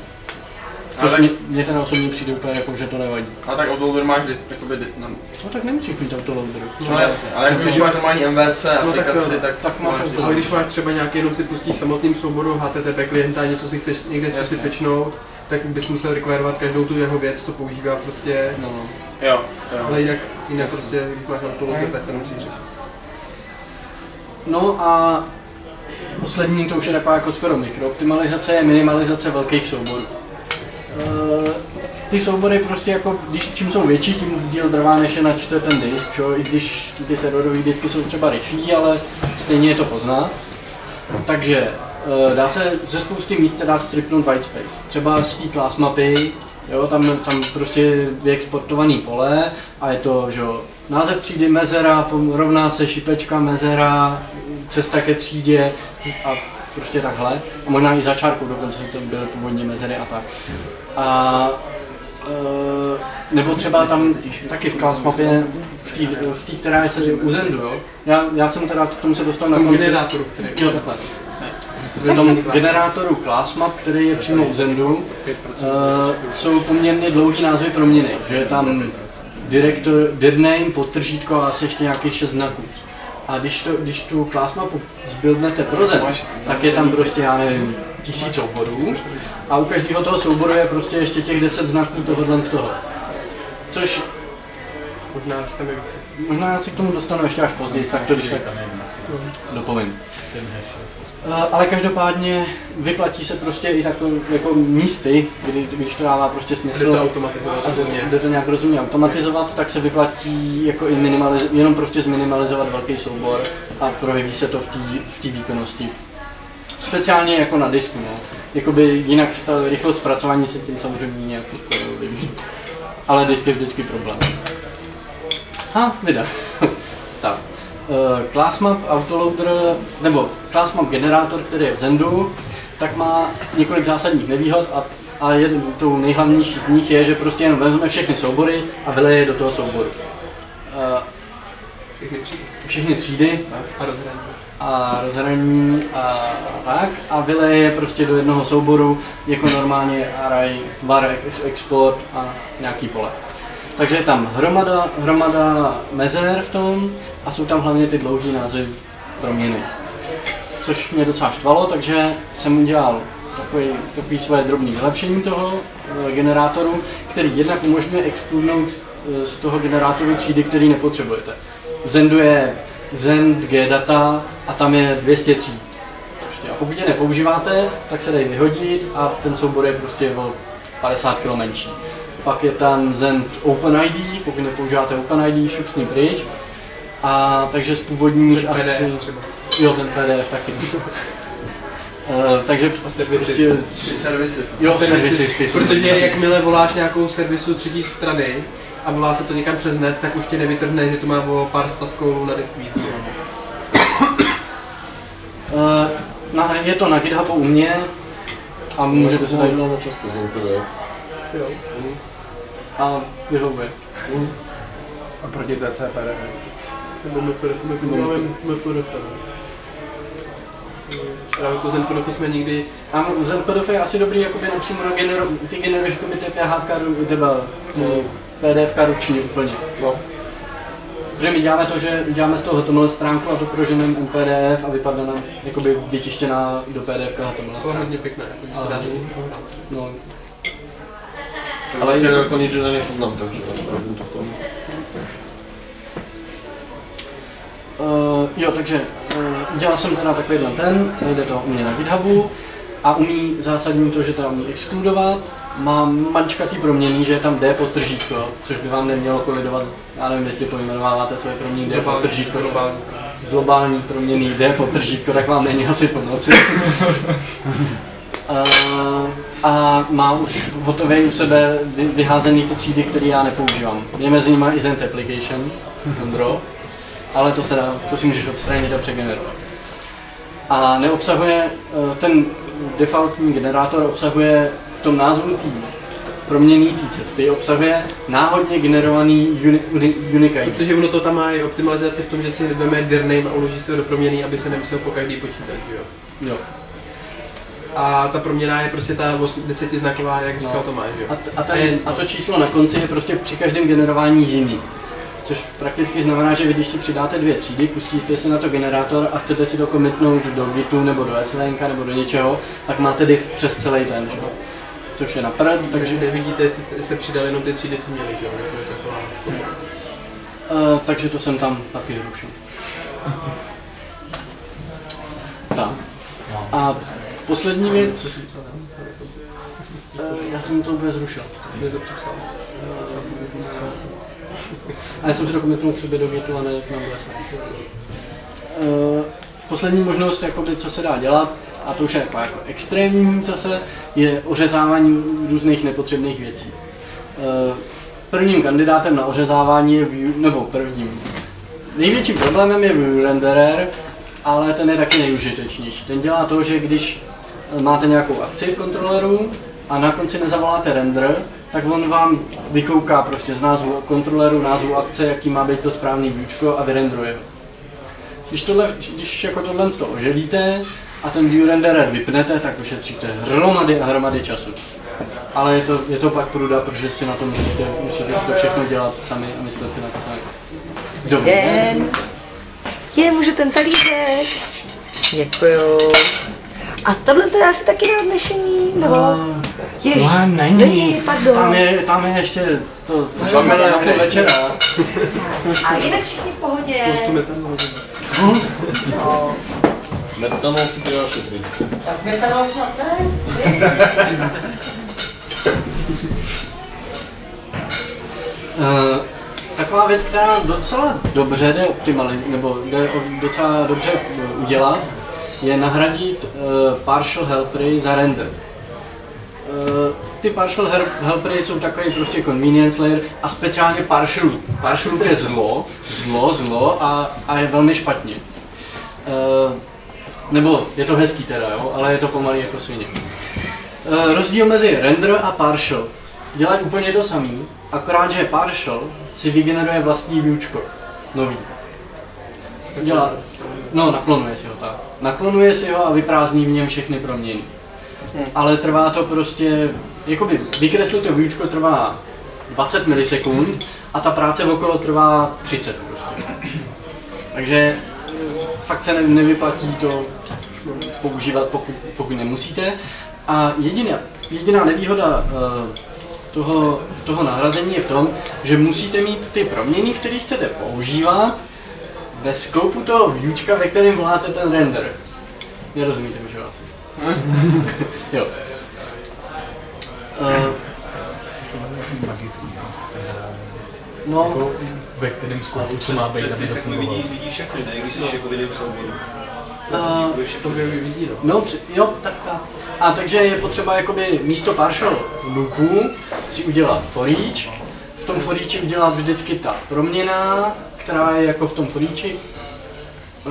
Což mě ten osobně přijde úplně jako, že to nevadí. A tak autoloader máš jakoby... No tak nemusíš mít autoloader. No jasně, ale když máš normální MVC aplikaci, tak máš autoloader. Ale když máš třeba nějaký jenom si pustíš samotným souboru HTTP klienta, něco si chceš někde specifičnout, tak bys musel requirovat každou tu jeho věc, to používá prostě. No. Jo. Ale jinak prostě, když máš autoloader, tak to nemusíš řešit. No a poslední, to už je taková jako skoro mikrooptimalizace, je minimalizace velkých souborů. Ty soubory prostě jako, čím jsou větší, tím díl trvá, než je načte ten disk, čo? I když ty serverové disky jsou třeba rychlý, ale stejně je to poznat. Takže dá se ze spousty míst dá stripnout whitespace. Třeba z té class mapy, jo, tam prostě vyexportovaný pole a je to, že jo, název třídy mezera, rovná se šipečka mezera, cesta ke třídě a prostě takhle. A možná i za čárkou dokonce to byly původně mezery a tak. A nebo třeba tam taky v class mapě, v té, která je se u Zendu, jo. Já jsem teda k tomu se dostal na konci. Generátoru, který jo, takhle. V tom generátoru class map, který je přímo u Zendu, jsou poměrně dlouhý názvy proměny, že je tam dir name, podtržítko a asi ještě nějakých 6 znaků. A když tu class mapu zbuildnete pro Zen, tak je tam prostě, já nevím, 1000 souborů a u každého toho souboru je prostě ještě těch 10 znaků tohohle z toho. Což možná já se k tomu dostanu ještě až později, tak to když tak dopovím. Ale každopádně vyplatí se prostě i takové jako místy, když to dává prostě smysl. Jde to automatizovat. Jde to nějak rozumně automatizovat, tak se vyplatí jako i jenom prostě zminimalizovat velký soubor a projeví se to v té výkonnosti. Speciálně jako na disku, no. Jakoby jinak rychlost zpracování se tím samozřejmě nějak vyvíjí. Ale disk je vždycky problém. Videa. Tak. ClassMap autoloader, nebo ClassMap generátor, který je v Zendu, tak má několik zásadních nevýhod a tou nejhlavnější z nich je, že prostě jenom vezme všechny soubory a vyleje do toho souboru. Všechny třídy a rozhraní a tak a vyleje prostě do jednoho souboru jako normálně array, var, export a nějaký pole. Takže je tam hromada mezer v tom a jsou tam hlavně ty dlouhý názvy proměny. Což mě docela štvalo, takže jsem udělal takový své drobné vylepšení toho generátoru, který jednak umožňuje exkludnout z toho generátoru třídy, který nepotřebujete. V Zendu je Zend G-data a tam je 200 tříd. A pokud je nepoužíváte, tak se dají vyhodit a ten soubor je prostě o 50 kg menší. Pak je tam Zend OpenID, pokud nepoužíváte OpenID, šup s ním pryč. A takže z původních asi... Jo, ten PDF taky. Takže services. Protože jakmile voláš nějakou servisu třetí strany a volá se to někam přes net, tak už tě nevytrhne, že to má o pár statkou na disk víc. Je to na GitHubu u mě a můžete se možná na často z PDF. Jo. A vyhovuje. A proti TCPD? Nebo MPDF. Právě to ZenPDF jsme nikdy... A ZenPDF je asi dobrý jakoby napřímo ty generuješ ty PHK PDF ručně úplně. No. Protože my děláme to, že děláme z toho HTML stránku a to proženeme PDF a vypadne nám jakoby vytištěná do PDF HTML stránka. To je hodně pěkné, když se dá no. Ale já jako nic, že nepoznám, takže opravdu to v tom. Jo, takže dělal jsem teda takovýhle jde to u mě na GitHubu a umí zásadní to, že to umí exkludovat. Mám maličkatý proměnný, že je tam D podtržítko, což by vám nemělo kolidovat, já nevím, jestli pojmenováváte svoje proměny D podtržítko, globální proměný D podtržítko, tak vám není asi pomoci. A má už hotové u sebe vyházený ty třídy, které já nepoužívám. Je mezi nimi i Zend Application, ale to si můžeš odstranit a přegenerovat. A neobsahuje, ten defaultní generátor obsahuje v tom názvu proměnný té cesty, obsahuje náhodně generovaný unique ID. Protože ono to tam má i optimalizaci v tom, že si vezme dir name a uloží se do proměnný, aby se nemusel po každý počítat, jo? Jo. A ta proměna je prostě ta 10znaková, jak říkal Tomáš, jo? A to číslo na konci je prostě při každém generování jiný. Což prakticky znamená, že vy když si přidáte 2 třídy, pustíte si na to generátor a chcete si to commitnout do Gitu nebo do SVN nebo do něčeho, tak máte div přes celý ten, že? Což je na prd, takže nevidíte, jestli se přidali jenom ty třídy, co měli, že? Takže to jsem tam taky zrušil. Tak. A poslední věc, já jsem to úplně zrušil. To přepsal. A já jsem si to komitnul k sobě do Gitu a ne k nám poslední možnost, jakoby, co se dá dělat, a to už je jako extrémní zase, je ořezávání různých nepotřebných věcí. Prvním kandidátem na ořezávání je největším problémem je ViewRenderer, ale ten je taky nejužitečnější. Ten dělá to, že když máte nějakou akci v kontroleru a na konci nezavoláte render, tak on vám vykouká prostě z názvu kontroleru, názvu akce, jaký má být to správný viewčko a vyrendruje ho. Když jako tohle to oželíte a ten ViewRenderer vypnete, tak ušetříte hromady a hromady času. Ale je to pak pruda, protože si na to musíte si to všechno dělat sami a myslet si na to sami. Dobrý den. Můžu ten talířek. Děkuju. A tohle to je asi taky na odnešení, nebo? Není, pardon. Tam je ještě to večera. A jinak všichni v pohodě. Metanol si to dá šetřit. Tak metanol snad ne? Taková věc, která docela dobře jde nebo jde docela dobře udělat, je nahradit partial helpery za render. Ty partial helpery jsou takový prostě convenience layer a speciálně partial loop. Partial loop je zlo a je velmi špatně. Nebo je to hezký teda, jo, ale je to pomalý jako svině. Rozdíl mezi render a partial. Dělají úplně to samý, akorát že partial si vygeneruje vlastní výučko, nový. Naklonuje si ho tak. Naklonuje si ho a vyprázdní v něm všechny proměny. Ale trvá to prostě, jakoby vykreslit to výučko trvá 20 milisekund a ta práce okolo trvá 30 prostě. Takže fakt se nevyplatí to používat, pokud nemusíte. A jediná nevýhoda toho nahrazení je v tom, že musíte mít ty proměny, které chcete používat, ve skoupu toho výučka, ve kterém voláte ten render. Nerozumíte mi, že asi? Jo. Magický systém. No, ve kterém skoupu, co má být, aby to fungovalo. Vidí všechny, ne? Když jsi jako video souboru. To by vidí, no. Jo, tak. A takže je potřeba jakoby místo partial loopu si udělat for each. V tom for eachi udělat vždycky ta proměna, která je jako v tom for eachi,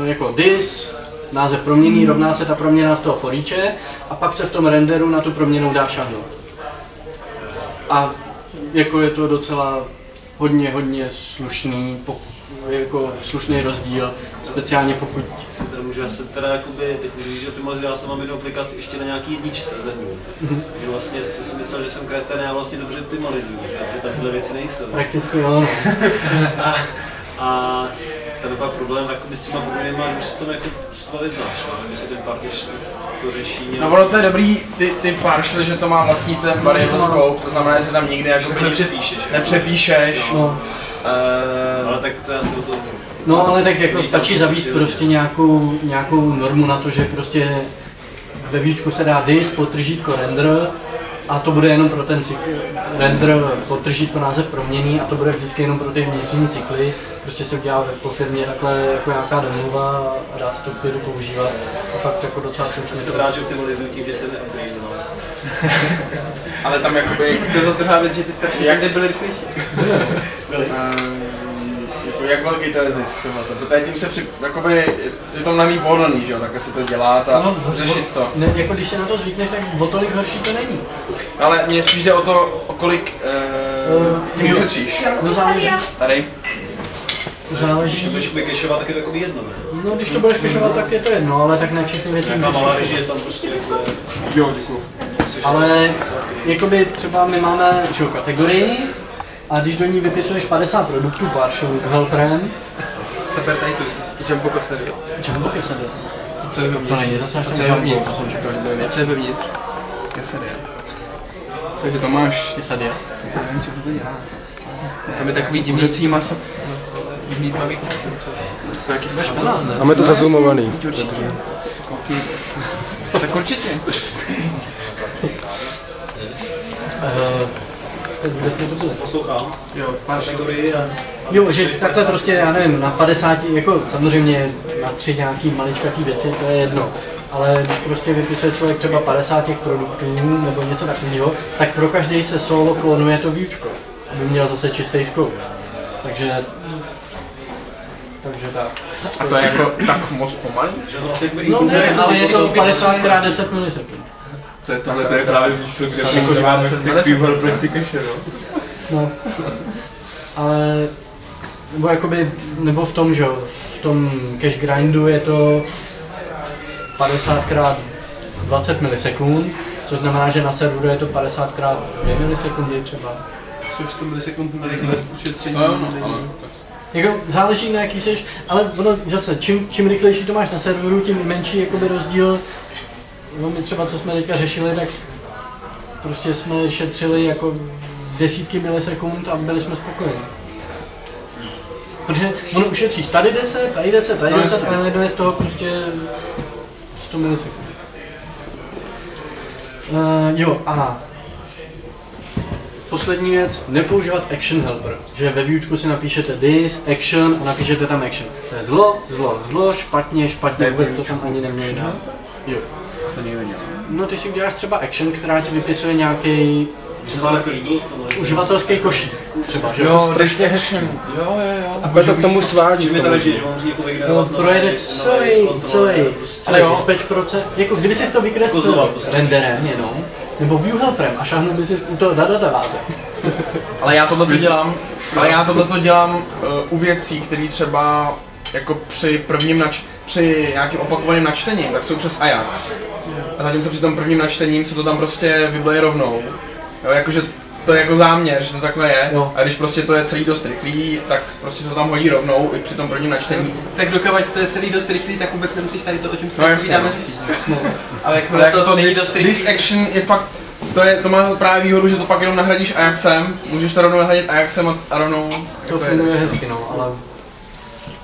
jako this, název proměny, rovná se ta proměna z toho for eache a pak se v tom renderu na tu proměnu dá šáhnout. A jako je to docela hodně slušný, jako slušný rozdíl, speciálně pokud... Já jsem teda jakoby, teď můžu říct, že optimalizuji, já jsem mám jednu aplikaci ještě na nějaký jedničce zadní. Že vlastně jsem myslel, že jsem kreten, já vlastně dobře optimalizuju, že tam tyhle věci nejsou. Prakticky jo. A ten je pak problém jakoby s těma proměnama, když se tam jako třeba vyznáš, když se ten partition to řeší. No ono to je dobrý, ty partial, že to má vlastní ten variable scope, to znamená, že se tam nikdy jako nepřepíšeš. No. Ale tak to já si o to... No ale tak jako stačí zavíst prostě nějakou normu na to, že prostě ve výučku se dá dis podtržítko render a to bude jenom pro ten render podtržítko název proměný a to bude vždycky jenom pro ty vnitřní cykly. Prostě se udělá po firmě takhle jako nějaká domluva a dá se to v klidu používat. A fakt jako docela slušně. Jsem rád, že optimalizuji tím, že se neupgradeoval. Ale tam jakoby... To je zase druhá věc, že ty starší jak byly rychlejší. Jak velký to je zisk tohleto, protože tím se jakoby, je to mnohem pohodlný, že jo, tak si to dělat a řešit to. Ne, jako když se na to zvykneš, tak o tolik horší to není. Ale mně spíš jde o to, o kolik tím ušetříš. No záleží. Tady. Záleží. Když to budeš kešovat, tak je to jako jedno, ne? No když to budeš kešovat, tak je to jedno, ale tak ne všechny věci můžeš kešovat. Je tam prostě jako... Jo, děkuji. Ale jakoby třeba my máme kategorii, a když do ní vypisuješ 50 produktů partial helperem... To je tady tu, Jumbo Cassady. Jumbo Cassady? Co je vevnitř? To není zase až tam Jumbo, to jsem čekal, že bude věc. Co je vevnitř? Cassady. Takže to máš... Cassady. Nevím, co to dělá. Tam je takový divný maso. Divný tmavý. Máme to zazumovaný. Tak určitě. Teď kde jsme to byli? Poslouchám. Jo, jo, že takhle prostě, já nevím, na 50, jako samozřejmě na 3 nějaký maličkatý věci, to je jedno. Ale když prostě vypisuje člověk třeba 50 těch produktů nebo něco takového, tak pro každý se solo klonuje to výučko, aby měl zase čistý scope. Takže tak. A to je jako tak moc pomalý? No ne, ale je to 50x10 milisekund. To je právě místo, kde používáme ty Q-helper ty cache, no. Ale, nebo v tom, že jo, v tom cache grindu je to 50x20 milisekund Což znamená, že na serveru je to 50x 2 milisekundy třeba. Což 100 milisekund na ušetření. Jako záleží na jaký seš, ale ono zase, čím rychlejší to máš na serveru, tím menší jakoby rozdíl. No my třeba, co jsme teďka řešili, tak prostě jsme šetřili jako desítky milisekund a byli jsme spokojeni. Protože ono ušetříš tady 10, tady 10, tady 10 a najednou je z toho prostě 100 milisekund. Jo, a poslední věc, nepoužívat action helper, že ve výučku si napíšete this, action a napíšete tam action. To je zlo, špatně, vůbec to tam ani neměli dát. Jo. To nevěděl. No ty si uděláš třeba action, která ti vypisuje nějaký uživatelský košík. Třeba, že? Jo, strašně hezčen. Jo. A pak to k tomu svádí. No, projede celý dispatch proces. Jako kdyby si to vykreslil renderem jenom, nebo view helperem a šáhnul by si u toho na databáze. Ale já tohleto dělám u věcí, které třeba jako při nějakým opakovaným načtením, tak jsou přes Ajax. A zatímco při tom prvním načtením se to tam prostě vybleje rovnou. Jo, jakože to je jako záměr, že to takhle je. Jo. A když prostě to je celý dost rychlý, tak prostě se to tam hodí rovnou i při tom prvním načtení. Tak dokud to je celý dost rychlý, tak vůbec nemusíš tady to, o čem se povídáme, řešit. No. Ale jako to není dost rychlý. This action je fakt, to má právě výhodu, že to pak jenom nahradíš Ajaxem, můžeš to rovnou nahradit Ajaxem a rovnou... To funguje hezky, no,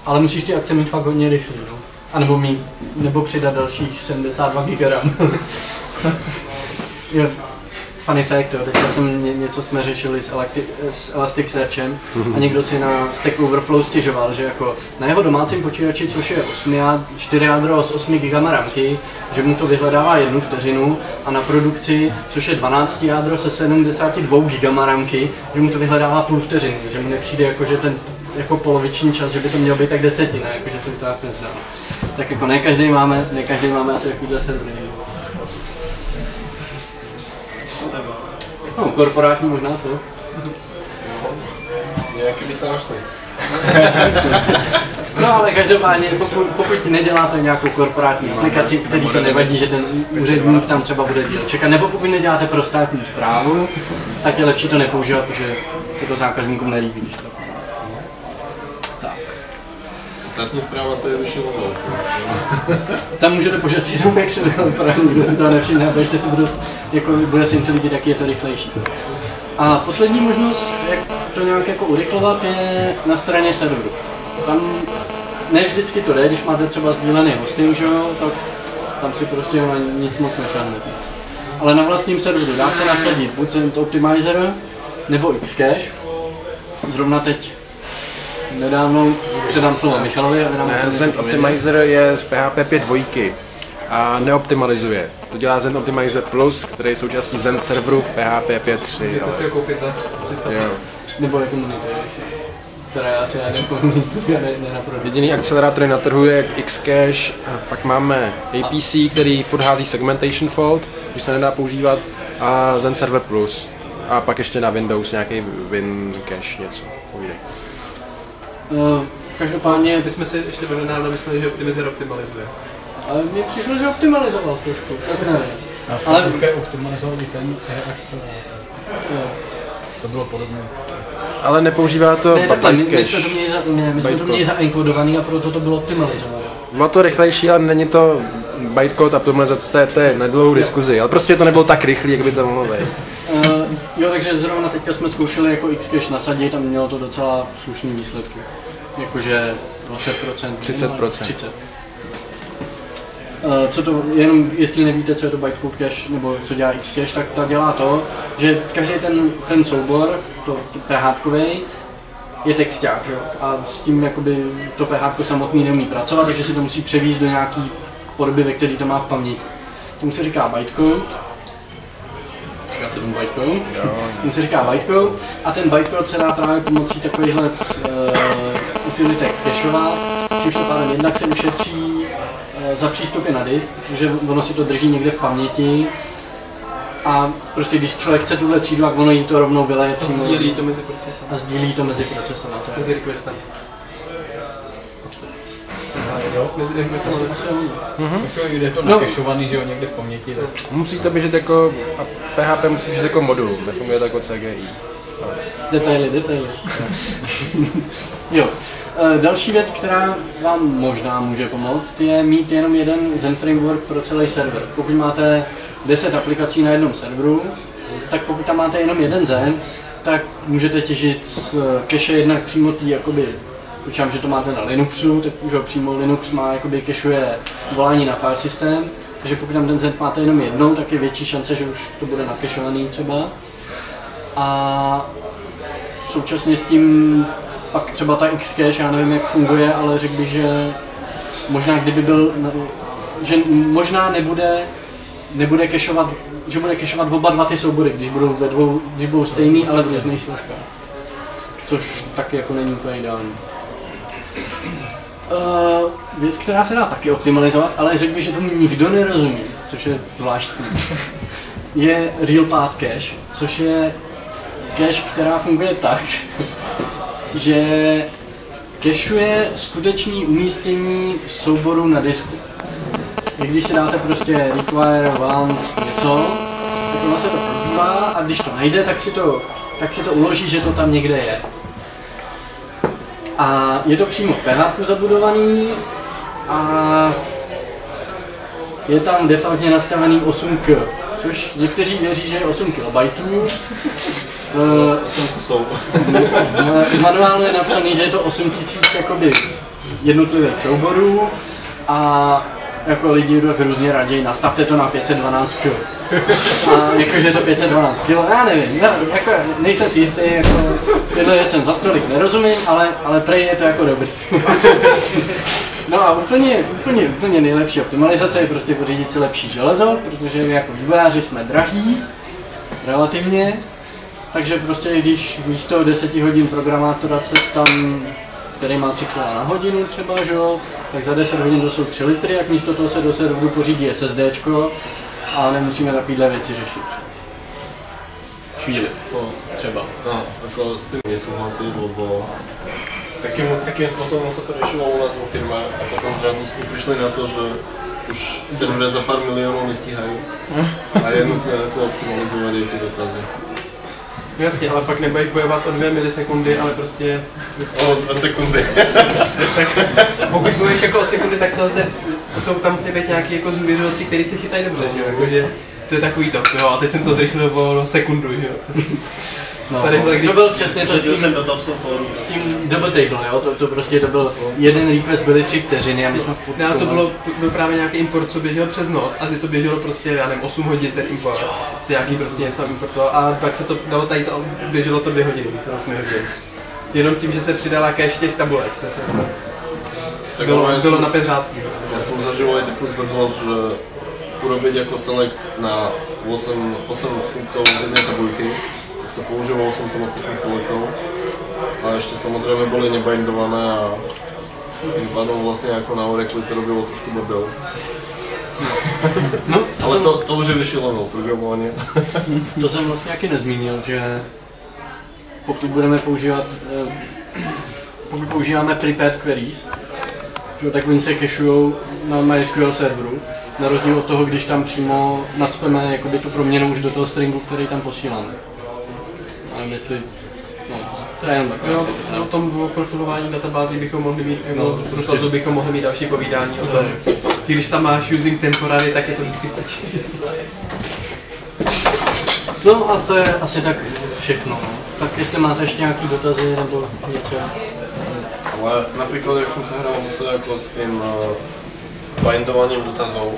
ale musíš ty akce mít fakt hodně rychlý, no. A nebo přidat dalších 72 GB RAM. Jo. Funny fact, jo, teďka něco jsme řešili s Elasticsearchem a někdo si na Stack Overflow stěžoval, že jako na jeho domácím počítači, což je 4 jádro s 8 GB ramky, že mu to vyhledává 1 vteřinu a na produkci, což je 12 jádro se 72 GB ramky, že mu to vyhledává půl vteřiny, že mu nepřijde jako, že ten jako poloviční čas, že by to mělo být tak desetina, jakože se to tak nezdá. Tak jako ne každý máme asi takovýhle servery. No, korporátní možná to. Nějaký by se našli. No ale každopádně, pokud neděláte nějakou korporátní aplikaci, který to nevadí, že ten úředník tam třeba bude díl čekat, nebo pokud neděláte pro státní správu, tak je lepší to nepoužívat, protože se to zákazníkům nelíbí, když to. Tak. Státní správa to je vyšší level. Tam můžete požádat si zvuk action helper, nikdo si toho nevšimne, a ještě si bude se jim to líbit, jak je to rychlejší. A poslední možnost, jak to nějak jako urychlovat, je na straně serveru. Tam ne vždycky to jde, když máte třeba sdílený hosting, že jo, tak tam si prostě nic moc nešáhnete. Ale na vlastním serveru dá se nasadit buď Zend Optimizer nebo Xcache. Zrovna teď nedávno předám slovo Michalovi. Zend Optimizer je z PHP 5.2 a neoptimalizuje. To dělá Zend Optimizer Plus, který je součástí Zend serveru v PHP 5.3. Můžete si ho koupit za 300. Nebo jako Monitoration, které asi nenaprodukují. Jediný akcelerátory na trhu je Xcache, a pak máme APC, který furt hází segmentation fault, když se nedá používat, a Zend Server Plus. A pak ještě na Windows nějaký WinCache něco. Povídej. Každopádně bychom si ještě nedávno mysleli, že Optimizer optimalizuje. Ale mně přišlo, že optimalizoval trošku, tak nevím. Ale optimalizoval i ten akcelerátor. To bylo podobné. Ale nepoužívá to bytcache. My jsme to měli zaenkodovaný a proto to bylo optimalizované. Bylo to rychlejší, ale není to bytecode optimalizace, to je na dlouhou diskuzi, ale prostě to nebylo tak rychlý, jak by to mohlo být. Jo, takže zrovna teďka jsme zkoušeli jako Xcache nasadit a mělo to docela slušný výsledky. Jakože 20%, 30%. Co to, jenom jestli nevíte, co je to bytecode cache, nebo co dělá Xcache, tak ta dělá to, že každý ten soubor, to PHPkovej, je texták, že? A s tím jakoby to PHP samotný neumí pracovat, takže si to musí převízt do nějaký podoby, ve který to má v paměti. Tomu se říká bytecode. Ten se říká bytecode a ten bytecode se dá právě pomocí takovýchhle utilitek cacheovat, čímž to pádem jednak se ušetří za přístupy na disk, protože ono si to drží někde v paměti a prostě když člověk chce tuhle třídu, tak ono jí to rovnou vyleje přímo. A sdílí to mezi procesem. To je. Mezi requestem. Jo, je to nakešovaný, že jo, někde v paměti. Musí to běžet jako, a PHP musí běžet jako modul, nefunguje to jako CGI. Detaily. Jo. Další věc, která vám možná může pomoct, je mít jenom jeden Zen Framework pro celý server. Pokud máte 10 aplikací na jednom serveru, tak pokud tam máte jenom jeden Zen, tak můžete těžit z cache jednak přímo tý, jakoby, počítám, že to máte na Linuxu, tak už přímo Linux má, jakoby, cacheuje volání na file systém, takže pokud tam ten Zen máte jenom jednou, tak je větší šance, že už to bude nakešovaný třeba. A současně s tím pak třeba ta Xcache, já nevím, jak funguje, ale řekl bych, že možná kdyby byl, že možná nebude cacheovat, že bude cacheovat oba dva ty soubory, když budou stejný, ale v různých složkách. Což taky jako není úplně ideální. Věc, která se dá taky optimalizovat, ale řekl bych, že tomu nikdo nerozumí, což je zvláštní, je Real Path Cache, což je cache, která funguje tak, že cacheuje skutečné umístění souboru na disku. Když si dáte prostě require, once, něco, tak ono se to podívá a když to najde, tak si to uloží, že to tam někde je. A je to přímo v PHP zabudovaný a je tam defaultně nastavený 8K, což někteří věří, že je 8 KB. V manuálu je napsaný, že je to 8000 jakoby jednotlivých souborů a jako lidi tak různě raději, nastavte to na 512 kg. A jakože je to 512 kg, já nevím, jako nejsem si jistý, jako tyhle věcem za stolik nerozumím, ale prej je to jako dobrý. No a úplně nejlepší optimalizace je prostě pořídit si lepší železo, protože my jako vývojáři jsme drahý, relativně. Takže prostě když místo 10 hodin programátora se tam, který má 3 kg na hodinu třeba, že jo, tak za 10 hodin to jsou 3 litry, jak místo toho se do serveru pořídí SSDčko a nemusíme takovýhle věci řešit. Chvíli, třeba. No, jako s tím nesouhlasím, lebo takým způsobem se to řešilo u nás vo firme a potom zrazu jsme přišli na to, že už servery za pár milionů nestíhají a je nutné jako optimalizovat ty dotazy. No jasně, ale pak nebudeš bojovat o 2 milisekundy, ale prostě... O 2 sekundy. Tak pokud bojuješ jako o sekundy, tak to jsou tam musí být nějaké jako zvěřivosti, které se chytají dobře, že jo? Jakože to je takový to, jo, a teď jsem to zrychlil o sekundu, že jo? No, to byl přesně to s tím double table, jo? To prostě to byl jeden request, byly 3 vteřiny a my jsme furt... No, to byl právě nějaký import, co běžel přes noc a to běželo prostě, já nevím, 8 hodin ten import. Si nějaký prostě něco importoval a pak se to dalo tady to, běželo to 2 hodiny, 8 hodin. Jenom tím, že se přidala cache těch tabulek. Tak bylo na 5 řádků. Já jsem zažil i takovou zvrhlost, že urobit jako select na 8 funkců z jedné tabulky, tak se používalo 8 samostatných selectů. A ještě samozřejmě byly nebindované a tím pádem vlastně jako na Oracle to robilo trošku bordel. No, ale to už je vyšší level programování. To jsem vlastně taky nezmínil, že pokud budeme používat, pokud používáme prepared queries, tak oni se cachujou na MySQL serveru, na rozdíl od toho, když tam přímo nacpeme jakoby tu proměnu už do toho stringu, který tam posíláme. Ale jestli, no, to je jen takové. Jo, o tom profilování databází bychom mohli mít, prostě bychom mohli mít další povídání o tom. Když tam máš using temporary, tak je to vždycky stačí. No a to je asi tak všechno. Tak jestli máte ještě nějaký dotazy nebo něco. Ale například, jak jsem se hrál zase jako s tím bindovaním dotazů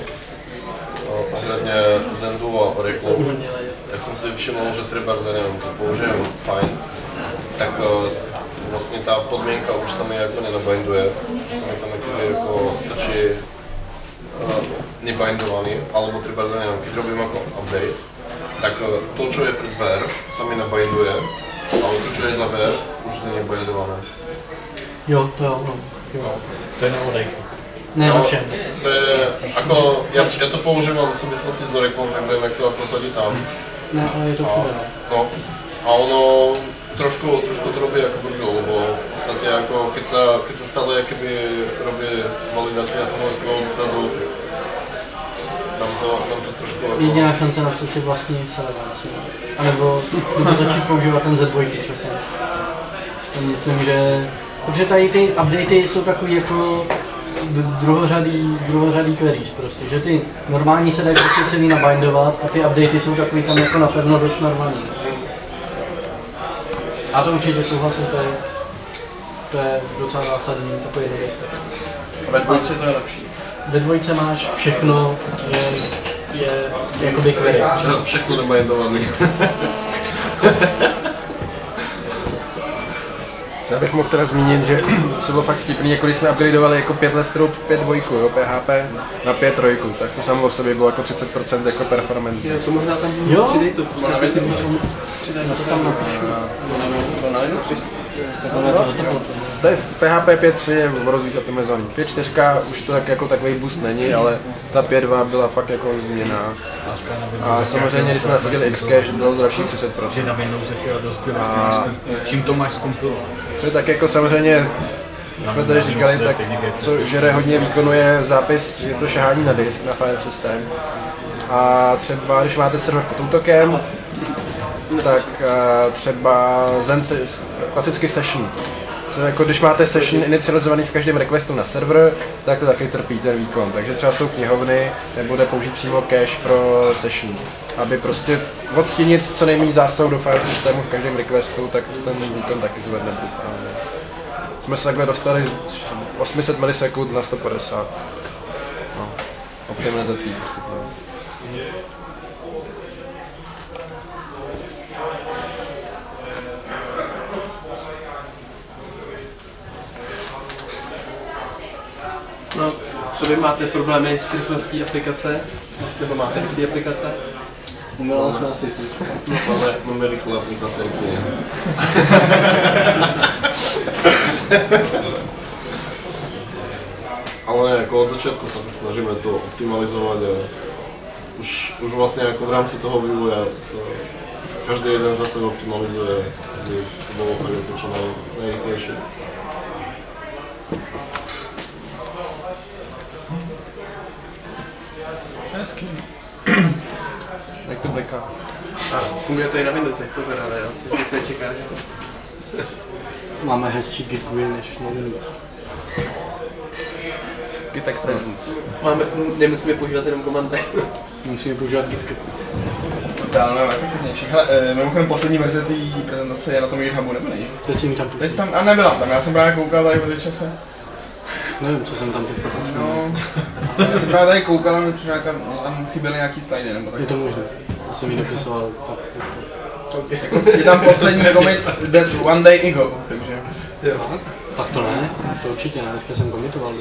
ohledně Zendu a Oracle, tak jsem si všiml, že třeba za nevím, to použijem fajn, tak vlastně ta podmínka už se mi jako nenabinduje, že se mi tam jako stačí nebindovaný, alebo třeba za nevím, když robím jako update, tak to, co je před ver, se mi nabinduje, ale to, co je za ver, už není bindované. Jo, to jo, no. Jo. To je na Oracle. Ne, no, všem. To je, jako, já to používám v souvislosti s Oracle, tak vím, jak to jako chodí tam. Ne, ale je to všude. No, A ono trošku to robí ako blbý, lebo v podstate ako keď sa stále keby robí validácia toho dotazov, tam to trošku ako... Jediná šance napsat si vlastní selevanci, anebo začít používat ten Z2 časem. Myslím, že... Protože tady ty updaty jsou takový jako druhořadý queries prostě, že ty normální se dají prostě celý nabindovat a ty updaty jsou takový tam jako napevno dost normální. A to určitě souhlasím, to je docela zásadní takový nedostatek. Ve dvojce to je lepší. Ve dvojce máš všechno, je jakoby query. Všechno nabindovaný. Já bych mohl teda zmínit, že co bylo fakt vtipný, jako když jsme upgradeovali jako 5 lestrů 5.2, jo, PHP na 5.3, tak to samo o sobě bylo jako 30% jako performance. Jo, to možná tam přidej to, to tam napíšu. To je PHP 5.3 je rozvíjet optimizovaný. 5.4 už to tak jako takový boost není, ale ta 5.2 byla fakt jako změna. A samozřejmě, když jsme nasadili Xcache, bylo další 30%. Že na Windowsech je dost čím to máš zkompilovat? Co je tak jako samozřejmě, jsme tady říkali, tak co žere hodně výkonu je zápis, je to šahání na disk, na file systém. A třeba, když máte server pod útokem, tak třeba klasický session. Co jako když máte session inicializovaný v každém requestu na server, tak to taky trpí ten výkon. Takže třeba jsou knihovny, nebo jde použít přímo cache pro session. Aby prostě odstínit co nejméně zásahu do file systému v každém requestu, tak ten výkon taky zvedne brutálně. Jsme se takhle dostali z 800 milisekund na 150. No, optimalizací postupně. No, co vy máte problémy s rychlostí aplikace? Nebo máte rychlé aplikace? Umělá jsme asi slyšeli. Máme rychlé aplikace, jak se je. Ale jako od začiatku sa snažíme to optimalizovať a už vlastne ako v rámci toho vývoja sa každý jeden zase optimalizuje, aby to bolo fakt to čo najrychlejšie. Hezký. Jak to bliká? A funguje to i na Windowsech, pozor, ale jo, co si nečeká. Máme hezčí Git GUI než na Windows. Git extensions. Nemusíme používat jenom komandy. Musíme používat Git. Totálně efektivnější. Hele, mimochodem poslední verze té prezentace je na tom GitHubu, nebo není? Teď si mi tam teď tam, a nebyla tam, já jsem právě koukal tady v čase. Nevím, co jsem tam teď propočil. No, já jsem právě tady koukal a mi přišel, tam chyběly nějaký slidy, nebo tak. Je to možné. Já jsem ji dopisoval tak. Je tam poslední commit that one day ago, takže... Jo. Tak to ne, to určitě ne, dneska jsem komitoval.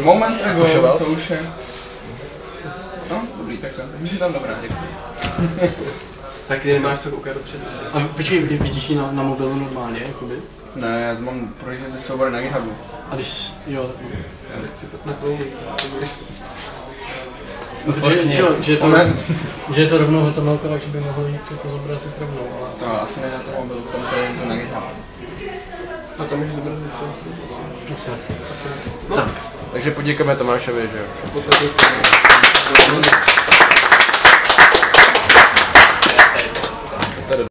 Moments ago, to už je. No, dobrý, takhle, už je tam dobrá, děkuji. Tak ty nemáš co koukat dopředu. A počkej, vidíš ji na mobilu normálně, jakoby? Ne, já mám projíždět ty soubory na GitHubu. A když, jo, tak si to naplní. Že je to rovnou hotovo, takže by mohlo jít jako zobrazit rovnou, ale... To asi ne na tom mobilu, tam to na GitHubu. A tam můžeš zobrazit to? No. Tak, takže poděkujeme Tomášovi, že jo?